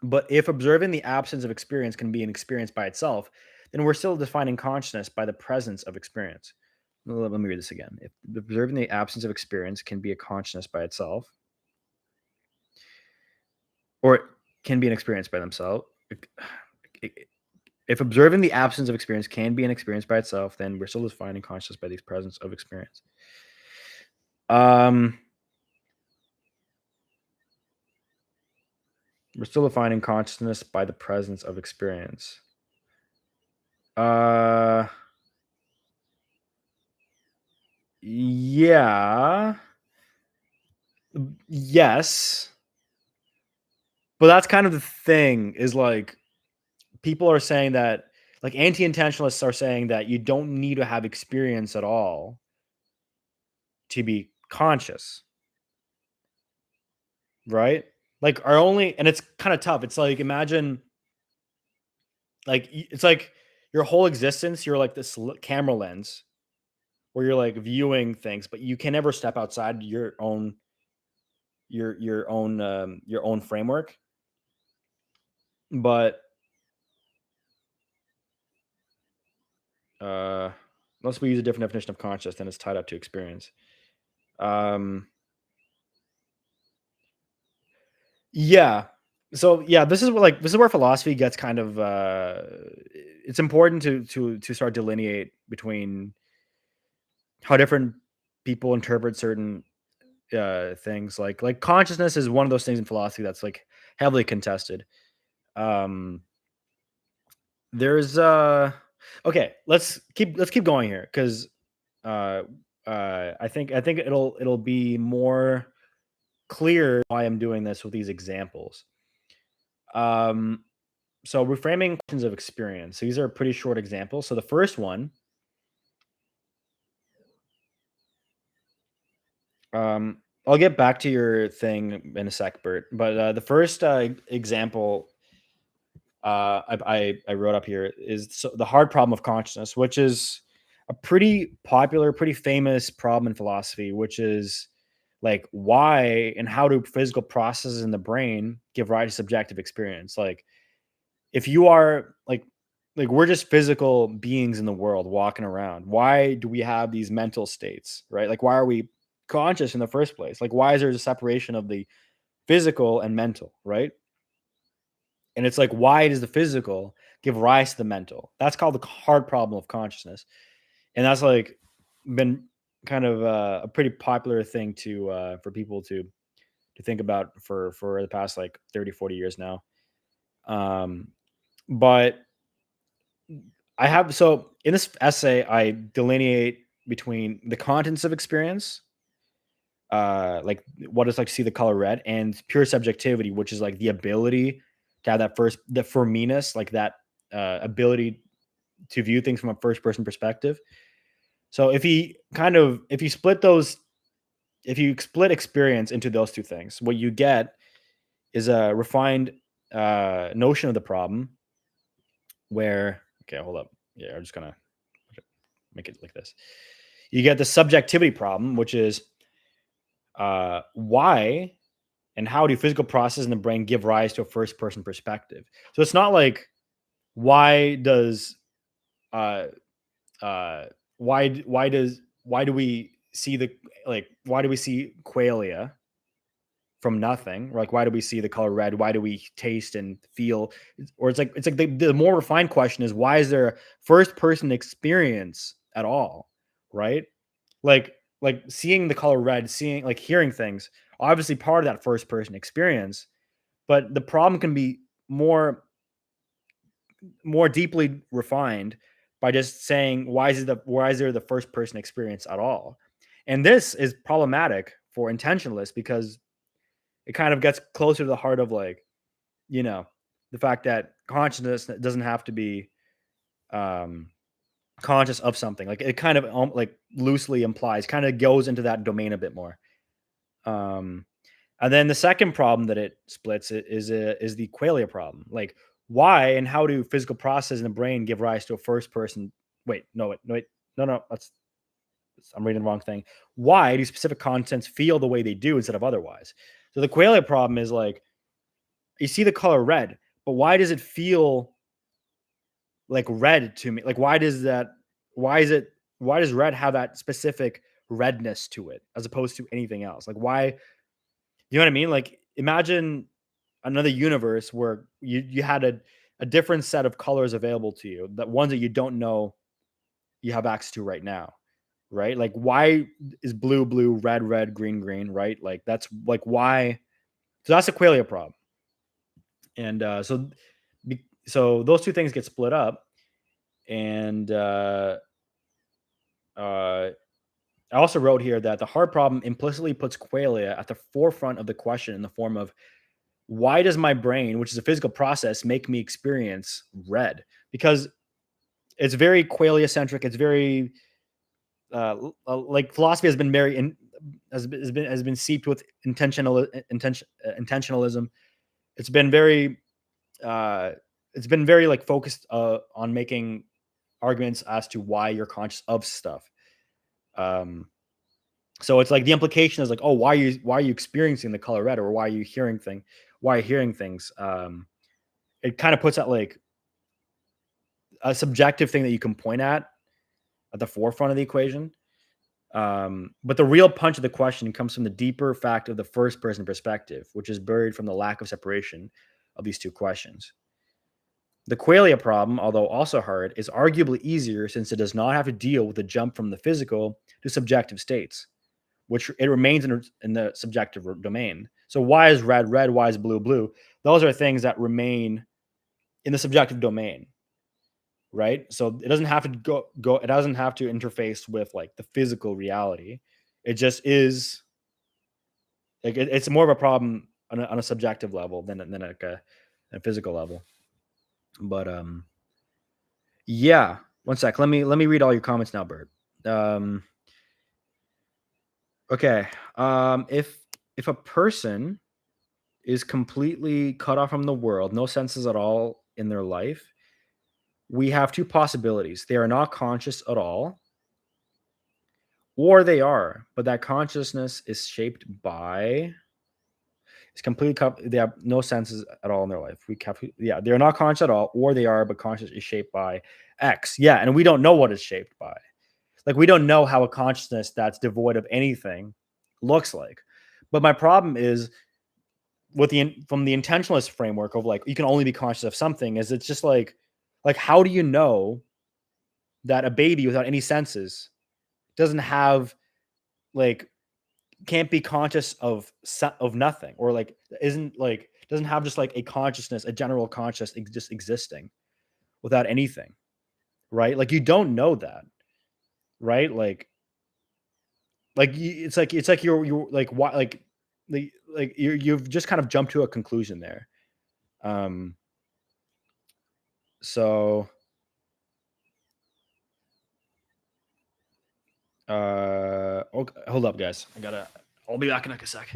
but if observing the absence of experience can be an experience by itself, then we're still defining consciousness by the presence of experience. Let me read this again. If observing the absence of experience can be a consciousness by itself, or it can be an experience by themselves, if observing the absence of experience can be an experience by itself, then we're still defining consciousness by the presence of experience. Um, we're still defining consciousness by the presence of experience. Uh, yeah, yes, but that's kind of the thing. Is like people are saying that, like anti-intentionalists are saying that you don't need to have experience at all to be conscious, right? Like our only, and it's kind of tough. It's like imagine like it's like your whole existence, you're like this camera lens where you're like viewing things, but you can never step outside your own framework. But uh unless we use a different definition of conscious, then it's tied up to experience. Um yeah. So yeah, this is where philosophy gets kind of it's important to start delineate between how different people interpret certain things. Like consciousness is one of those things in philosophy that's like heavily contested. Um, there's okay. Let's keep going here because uh I think it'll be more clear why I'm doing this with these examples. Um, so reframing questions of experience. So these are pretty short examples. So the first one, I'll get back to your thing in a sec, Bert. But the first example I wrote up here is the hard problem of consciousness, which is a pretty popular, pretty famous problem in philosophy, which is like why and how do physical processes in the brain give rise to subjective experience? Like if you are like we're just physical beings in the world walking around. Why do we have these mental states, right? Like why are we conscious in the first place? Like why is there a separation of the physical and mental, right? And it's like, why does the physical give rise to the mental? That's called the hard problem of consciousness. And that's like been kind of a pretty popular thing to for people to think about for the past like 30, 40 years now. Um, but I have so in this essay, I delineate between the contents of experience, like what it's like to see the color red, and pure subjectivity, which is like the ability to have that first the for meness, like that ability to view things from a first person perspective. So if you split those if you split experience into those two things, what you get is a refined notion of the problem where okay, hold up. Yeah, I'm just gonna make it like this. You get the subjectivity problem, which is why and how do physical processes in the brain give rise to a first person perspective? So it's not like why does uh uh why do we see the like why do we see qualia from nothing? Like why do we see the color red? Why do we taste and feel? Or it's like the more refined question is why is there a first person experience at all? Right? Like seeing the color red, seeing like hearing things, obviously part of that first person experience, but the problem can be more deeply refined by just saying why is there the first person experience at all? And this is problematic for intentionalists because it kind of gets closer to the heart of like, you know, the fact that consciousness doesn't have to be um conscious of something. Like it kind of like loosely implies, kind of goes into that domain a bit more. Um and then the second problem that it splits is the qualia problem. Like why and how do physical processes in the brain give rise to a first person wait, no, I'm reading the wrong thing. Why do specific contents feel the way they do instead of otherwise? So the qualia problem is like you see the color red, but why does it feel like red to me? Like why is it why does red have that specific redness to it as opposed to anything else? Like why you know what I mean? Like imagine another universe where you had a different set of colors available to you, that ones that you don't know you have access to right now, right? Like why is blue blue, red red, green green, right? Like that's like why. So that's a qualia problem, and so those two things get split up, and uh, I also wrote here that the hard problem implicitly puts qualia at the forefront of the question in the form of why does my brain, which is a physical process, make me experience red? Because it's very qualia centric. It's very like philosophy has been very has been seeped with intentionalism. It's been very uh, it's been very like focused on making arguments as to why you're conscious of stuff. Um, so it's like the implication is like, oh, why are you experiencing the color red, or why are you hearing things? It kind of puts out like a subjective thing that you can point at the forefront of the equation. But the real punch of the question comes from the deeper fact of the first person perspective, which is buried from the lack of separation of these two questions. The qualia problem, although also hard, is arguably easier since it does not have to deal with the jump from the physical to subjective states, which it remains in the subjective domain. So why is red red? Why is blue blue? Those are things that remain. in the subjective domain, right? So it doesn't have to go. It doesn't have to interface with like the physical reality. It just is like it's more of a problem on a subjective level than like a physical level. But yeah. One sec. Let me read all your comments now, Bert. Um, okay. If a person is completely cut off from the world, no senses at all in their life, we have two possibilities. They are not conscious at all, or they are, but that consciousness is shaped by it's completely they have no senses at all in their life. Yeah, they're not conscious at all, or they are, but conscious is shaped by X. Yeah, and we don't know what it's shaped by. Like we don't know how a consciousness that's devoid of anything looks like. But my problem is with from the intentionalist framework of like you can only be conscious of something is it's just like how do you know that a baby without any senses doesn't have like can't be conscious of of nothing or like isn't like doesn't have just like a consciousness, a general consciousness just existing without anything, right? Like you don't know that, right? It's like you're like why like you've just kind of jumped to a conclusion there. Um so okay, hold up guys. I'll be back in like a sec.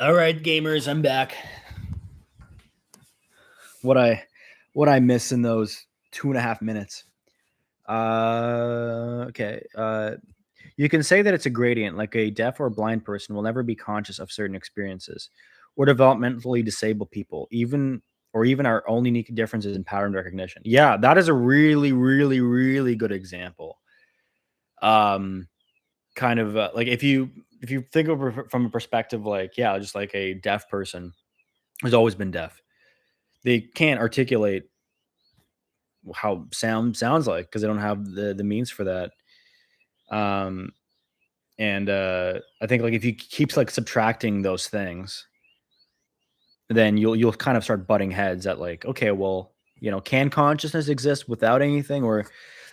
All right, gamers, I'm back. What I what I miss in those 2.5 minutes. Okay. You can say that it's a gradient, like a deaf or blind person will never be conscious of certain experiences, or developmentally disabled people, even our own unique differences in pattern recognition. Yeah, that is a really, really, really good example. Um, kind of like if you think of it from a perspective like yeah, just like a deaf person who's always been deaf, they can't articulate how sound sounds like because they don't have the means for that. Um, and I think like if you keep like subtracting those things, then you'll kind of start butting heads at like, okay, well, can consciousness exist without anything? Or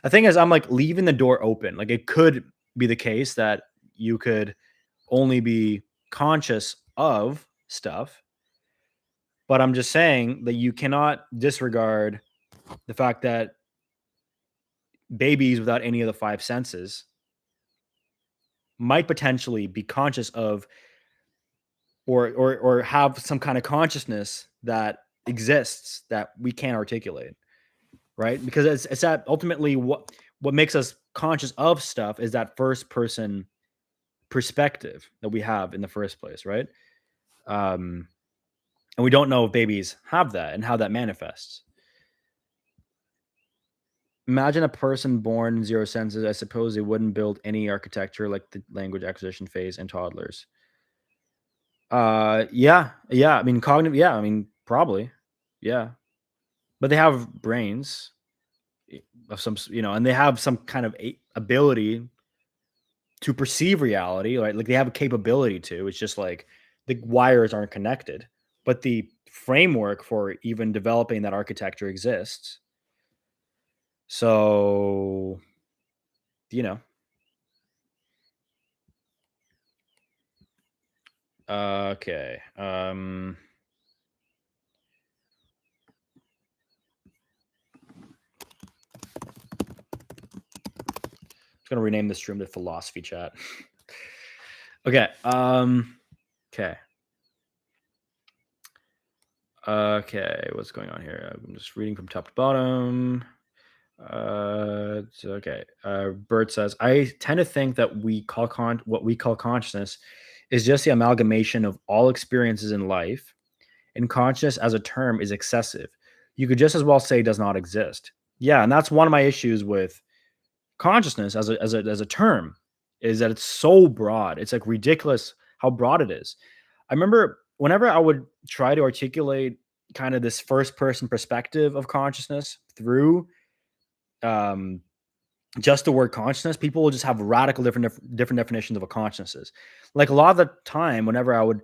the thing is, I'm like leaving the door open. Like it could be the case that you could only be conscious of stuff, but I'm just saying that you cannot disregard the fact that babies without any of the five senses might potentially be conscious of or have some kind of consciousness that exists that we can't articulate, right? Because it's that ultimately what makes us conscious of stuff is that first person perspective that we have in the first place, right? um and we don't know if babies have that and how that manifests. Imagine a person born in zero senses. I suppose they wouldn't build any architecture like the language acquisition phase in toddlers. Yeah. I mean, cognitive. Yeah, I mean, probably. Yeah, but they have brains of and they have some kind of ability to perceive reality, right? Like they have a capability to. It's just like the wires aren't connected, but the framework for even developing that architecture exists. So, you know, okay. Just gonna rename this room the philosophy chat. Okay. Okay. Okay. What's going on here? I'm just reading from top to bottom. It's okay. Bert says, I tend to think that what we call consciousness is just the amalgamation of all experiences in life, and consciousness as a term is excessive. You could just as well say does not exist. Yeah, and that's one of my issues with consciousness as a term, is that it's so broad. It's like ridiculous how broad it is. I remember whenever I would try to articulate kind of this first person perspective of consciousness through um just the word consciousness, people will just have radical different definitions of what consciousness is. Like a lot of the time, whenever I would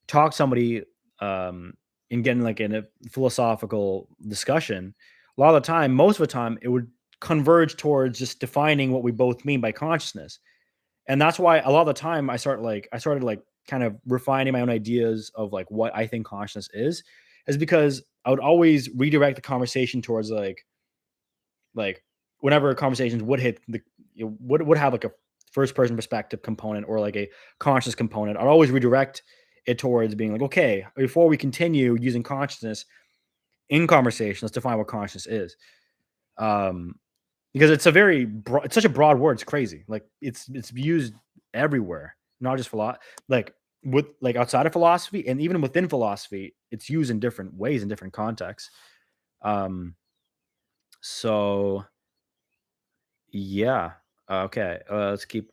talk to somebody um and getting like in a philosophical discussion, a lot of the time, most of the time, it would converge towards just defining what we both mean by consciousness. And that's why a lot of the time I started like kind of refining my own ideas of like what I think consciousness is because I would always redirect the conversation towards like whenever conversations would hit the would have like a first person perspective component or like a conscious component, I'd always redirect it towards being like, okay, before we continue using consciousness in conversation, let's define what consciousness is. Um, because it's such a broad word. It's crazy. Like it's used everywhere, not just like with like outside of philosophy and even within philosophy, it's used in different ways in different contexts. Um, so yeah. Okay. Let's keep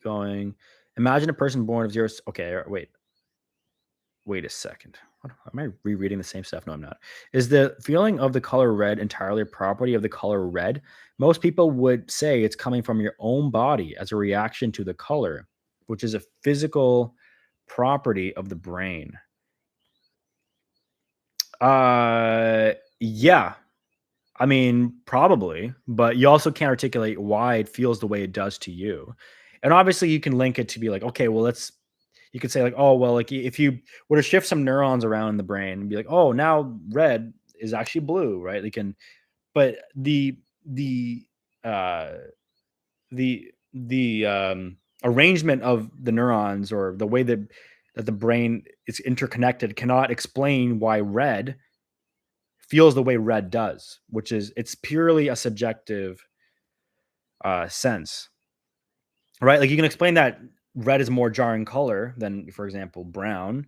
going. Imagine a person born of zero. Okay. Wait a second. What, am I rereading the same stuff? No, I'm not. Is the feeling of the color red entirely a property of the color red? Most people would say it's coming from your own body as a reaction to the color, which is a physical property of the brain. Yeah. I mean, probably, but you also can't articulate why it feels the way it does to you. And obviously, you can link it to be like, okay, well, you could say, like, oh, well, like if you were to shift some neurons around in the brain and be like, oh, now red is actually blue, right? But uh, the arrangement of the neurons or the way that the brain is interconnected cannot explain why red feels the way red does, which is it's purely a subjective sense, right? Like you can explain that red is more jarring color than, for example, brown,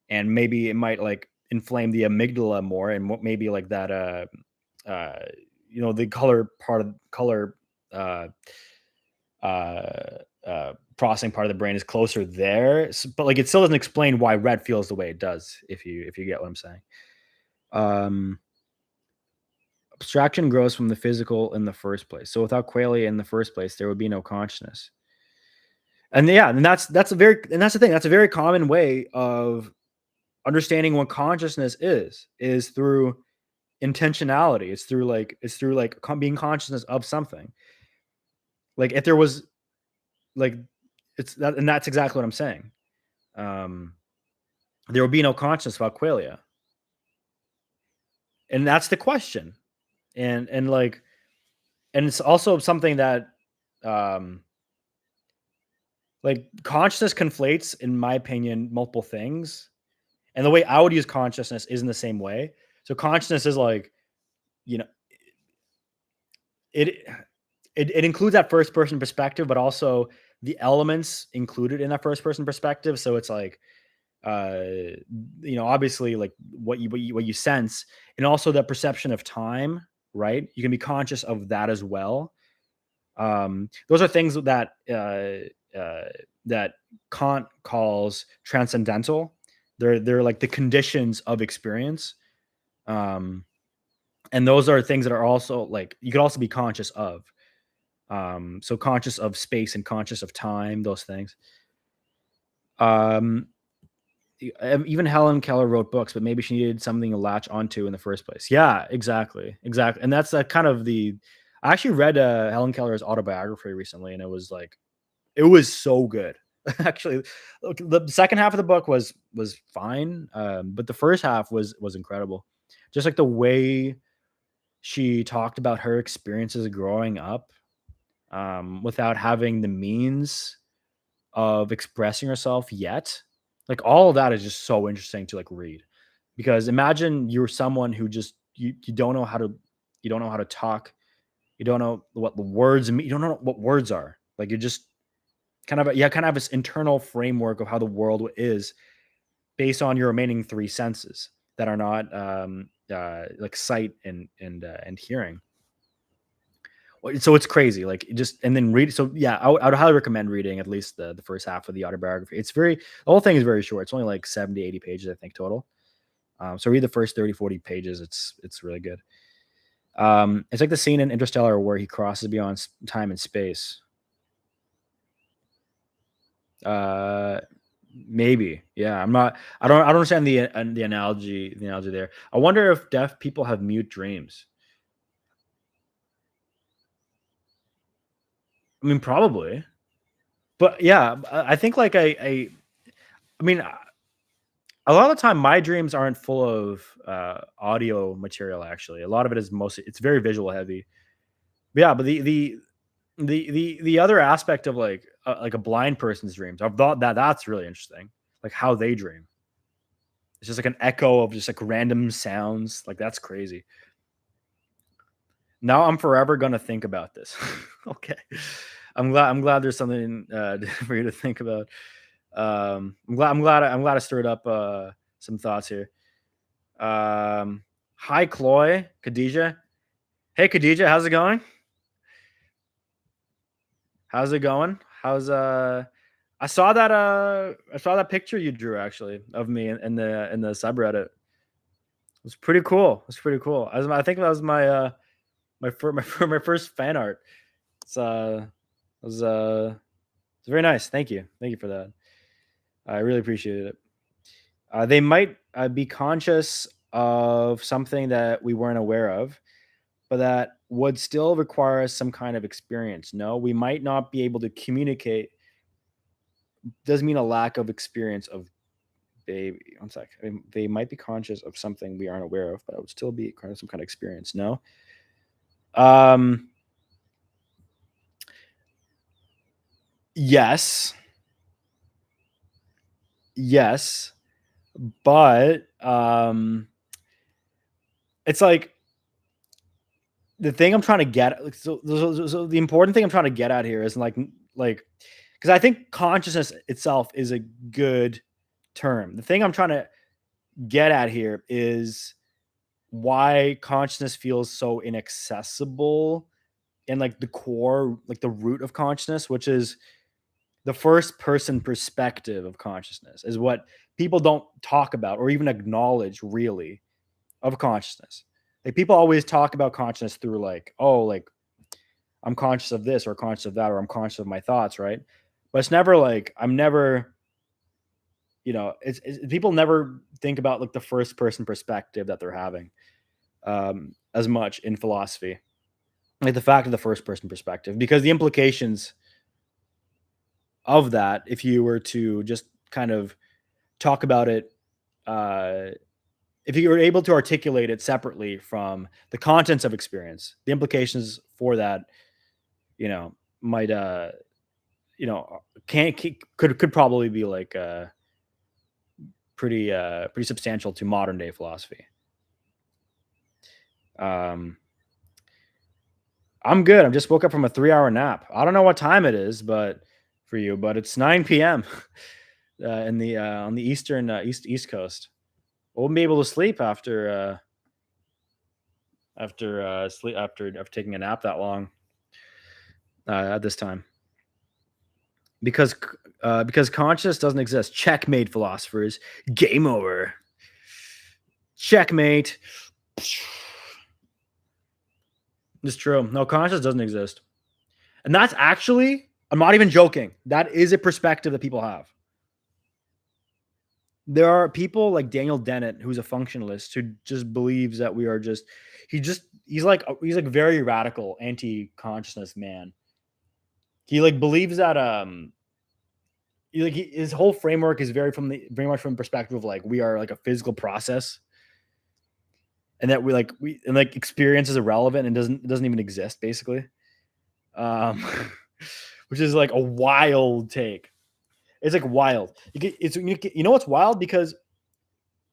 and maybe it might like inflame the amygdala more, and maybe like that, uh, the color uh, processing part of the brain is closer there, but like it still doesn't explain why red feels the way it does. If you get what I'm saying. Um, Abstraction grows from the physical in the first place. So without qualia in the first place, there would be no consciousness. And yeah, and that's the thing. That's a very common way of understanding what consciousness is through intentionality. It's through being consciousness of something. Like if there was like it's that, and that's exactly what I'm saying. Um, there would be no consciousness without qualia, and that's the question. And like, and it's also something that um like consciousness conflates, in my opinion, multiple things. And the way I would use consciousness isn't the same way. So consciousness is like, you know, it it includes that first person perspective, but also the elements included in that first person perspective. So it's like uh obviously like what you sense, and also the perception of time, right? You can be conscious of that as well. Those are things that Kant calls transcendental. They're like the conditions of experience, um, and those are things that are also like you could also be conscious of. So conscious of space and conscious of time, those things. Um, even Helen Keller wrote books, but maybe she needed something to latch onto in the first place. Yeah, exactly, exactly. And that's kind of the. I actually read Helen Keller's autobiography recently, and it was like it was so good. Actually, look, the second half of the book was fine, but the first half was incredible. Just like the way she talked about her experiences growing up, without having the means of expressing herself yet. Like all of that is just so interesting to like read. Because imagine you're someone who just you don't know how to you don't know how to talk, you don't know what the words mean, you don't know what words are. Like you're just kind of have this internal framework of how the world is based on your remaining three senses that are not like sight and hearing. So it's crazy, like just and then read. So yeah, I would highly recommend reading at least the first half of the autobiography. It's very the whole thing is very short. It's only like 70, 80 pages, I think, total. So read the first 30, 40 pages. It's really good. It's like the scene in Interstellar where he crosses beyond time and space. Uh, maybe, yeah. I don't understand the analogy there. I wonder if deaf people have mute dreams. I mean, probably, but yeah, I think like I mean, a lot of the time my dreams aren't full of audio material. Actually, a lot of it is mostly it's very visual heavy. But yeah, but the other aspect of like a blind person's dreams, I've thought that that's really interesting, like how they dream. It's just like an echo of just like random sounds. Like that's crazy. Now I'm forever gonna think about this. Okay, I'm glad there's something for you to think about. I'm glad I stirred up some thoughts here. Hi, Chloe, Khadija. Hey, Khadija, how's it going? How's it going? How's I saw that picture you drew actually of me in the subreddit. It was pretty cool. It was pretty cool. I think that was my first fan art. It was it's very nice. Thank you for that. I really appreciated it. They might be conscious of something that we weren't aware of, but that would still require some kind of experience. No, we might not be able to communicate. Doesn't mean a lack of experience of baby. One sec. I mean, they might be conscious of something we aren't aware of, but it would still be kind of some kind of experience. No. Um. Yes. Yes. But it's like the thing I'm trying to get. Like, so the important thing I'm trying to get at here is like because I think consciousness itself is a good term. The thing I'm trying to get at here is why consciousness feels so inaccessible and like the core, like the root of consciousness, which is the first person perspective of consciousness, is what people don't talk about or even acknowledge really of consciousness. Like people always talk about consciousness through like, oh, like I'm conscious of this or conscious of that or I'm conscious of my thoughts, right? But it's never like I'm never, it's people never think about like the first person perspective that they're having as much in philosophy, like the fact of the first person perspective, because the implications of that, if you were to just kind of talk about it, uh, if you were able to articulate it separately from the contents of experience, the implications for that, might, could probably be like pretty substantial to modern day philosophy. Um, I'm good. I just woke up from a 3 hour nap. I don't know what time it is, but for you, but it's 9 p.m. In the on the eastern east coast. I won't be able to sleep after taking a nap that long at this time because because consciousness doesn't exist. Checkmate, philosophers. Game over. Checkmate. It's true. No, consciousness doesn't exist, and that's actually. I'm not even joking. That is a perspective that people have. There are people like Daniel Dennett, who's a functionalist, who just believes that we are just he's like very radical anti-consciousness man. He like believes that his whole framework is very much from the perspective of like we are like a physical process, and that we and like experience is irrelevant and doesn't even exist basically. Um which is like a wild take. It's like wild. You know what's wild, because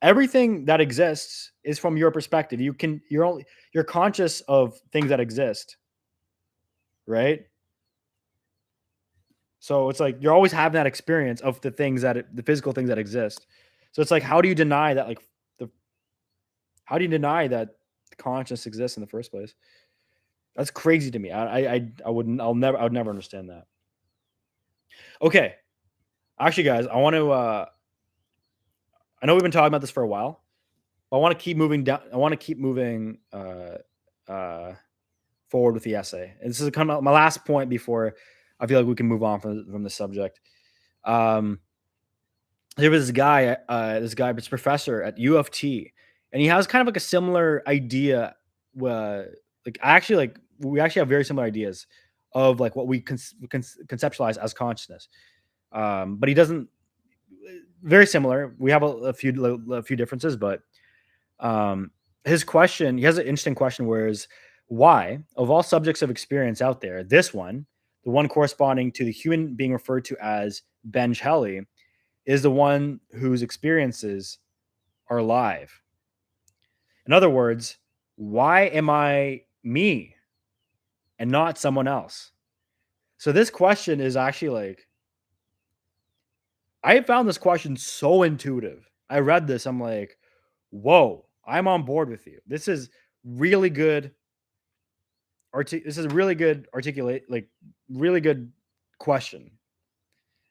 everything that exists is from your perspective. You're conscious of things that exist, right? So it's like you're always having that experience of the physical things that exist. So it's like the how do you deny that consciousness exists in the first place? That's crazy to me. I would never understand that. Okay, actually, guys, I know we've been talking about this for a while, but I want to keep moving down. I want to keep moving uh, forward with the essay. And this is kind of my last point before I feel like we can move on from the subject. Um, there was this guy, this professor at U of T, and he has kind of like a similar idea. Uh, like I actually like we actually have very similar ideas of like what we conceptualize as consciousness. But he doesn't. Very similar. We have a few differences, but um, his question, he has an interesting question, whereas why, of all subjects of experience out there, this one, the one corresponding to the human being referred to as Ben Shelley, is the one whose experiences are alive. In other words, why am I me and not someone else? So this question is actually like, I found this question so intuitive. I read this, I'm like, whoa, I'm on board with you. This is really good. This is a really good articulate, like really good question.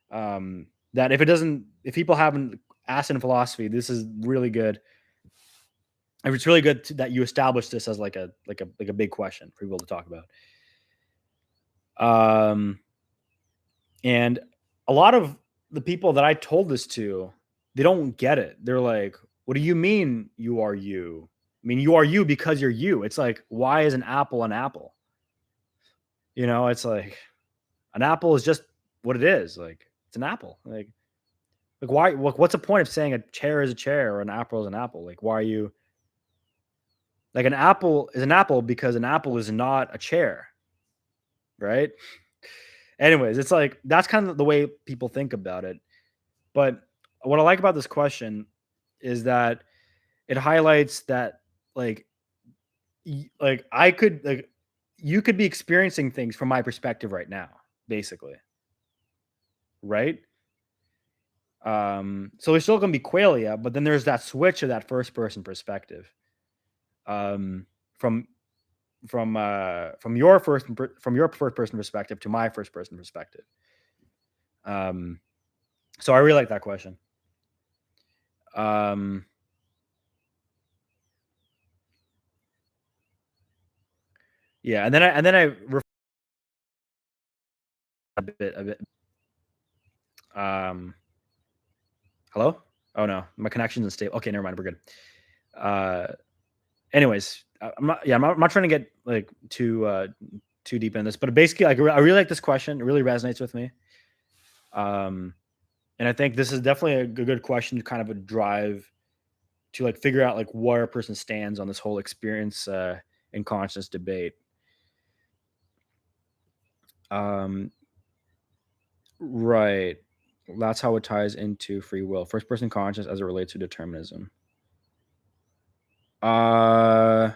That if people haven't asked in philosophy, this is really good. It's really good that you establish this as like a big question for people to talk about. Um, and a lot of the people that I told this to, they don't get it. They're like, "What do you mean you are you? I mean, you are you because you're you." It's like, why is an apple an apple? It's like an apple is just what it is. Like it's an apple. Like why? What's the point of saying a chair is a chair or an apple is an apple? Like why are you like an apple is an apple because an apple is not a chair, right? Anyways, it's like that's kind of the way people think about it. But what I like about this question is that it highlights that like like I could like you could be experiencing things from my perspective right now, basically, right? So there's still gonna be qualia, but then there's that switch of that first person perspective. Um, from from your first person perspective to my first person perspective. Um, so I really like that question. Um, yeah, and then I a bit. Um, hello. Oh no, my connection's unstable. Okay, never mind. We're good. Uh, anyways, I'm not. Yeah, I'm not trying to get like too deep in this, but basically, like I really like this question. It really resonates with me. Um, and I think this is definitely a good question to kind of a drive to like figure out like where a person stands on this whole experience and consciousness debate. Um, right. That's how it ties into free will, first person conscious as it relates to determinism. Uh,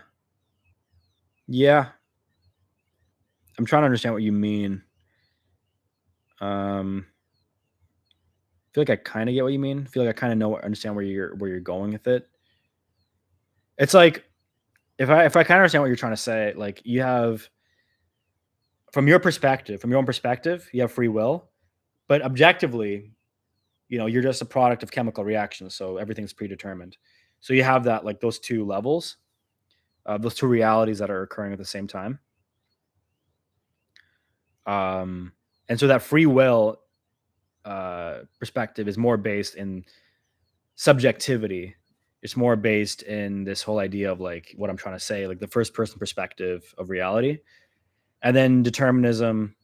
yeah, I'm trying to understand what you mean. I feel like I kind of get what you mean. I feel like I kind of understand where you're going with it. It's like if I kind of understand what you're trying to say, like you have from your own perspective, you have free will, but objectively, you're just a product of chemical reactions, so everything's predetermined. So you have that like those two levels, those two realities that are occurring at the same time. And so that free will perspective is more based in subjectivity. It's more based in this whole idea of like what I'm trying to say, like the first person perspective of reality. And then determinism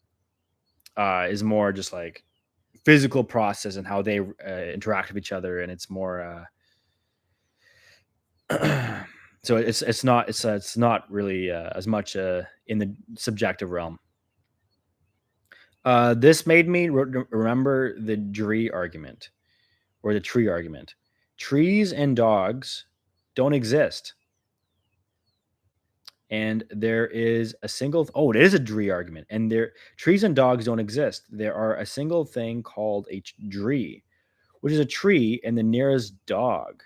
is more just like physical process and how they interact with each other, and it's more so it's not really as much in the subjective realm. This made me remember the tree argument or the tree argument. Trees and dogs don't exist, and there is a single. Oh, it is a tree argument, and there trees and dogs don't exist. There are a single thing called a tree, which is a tree and the nearest dog.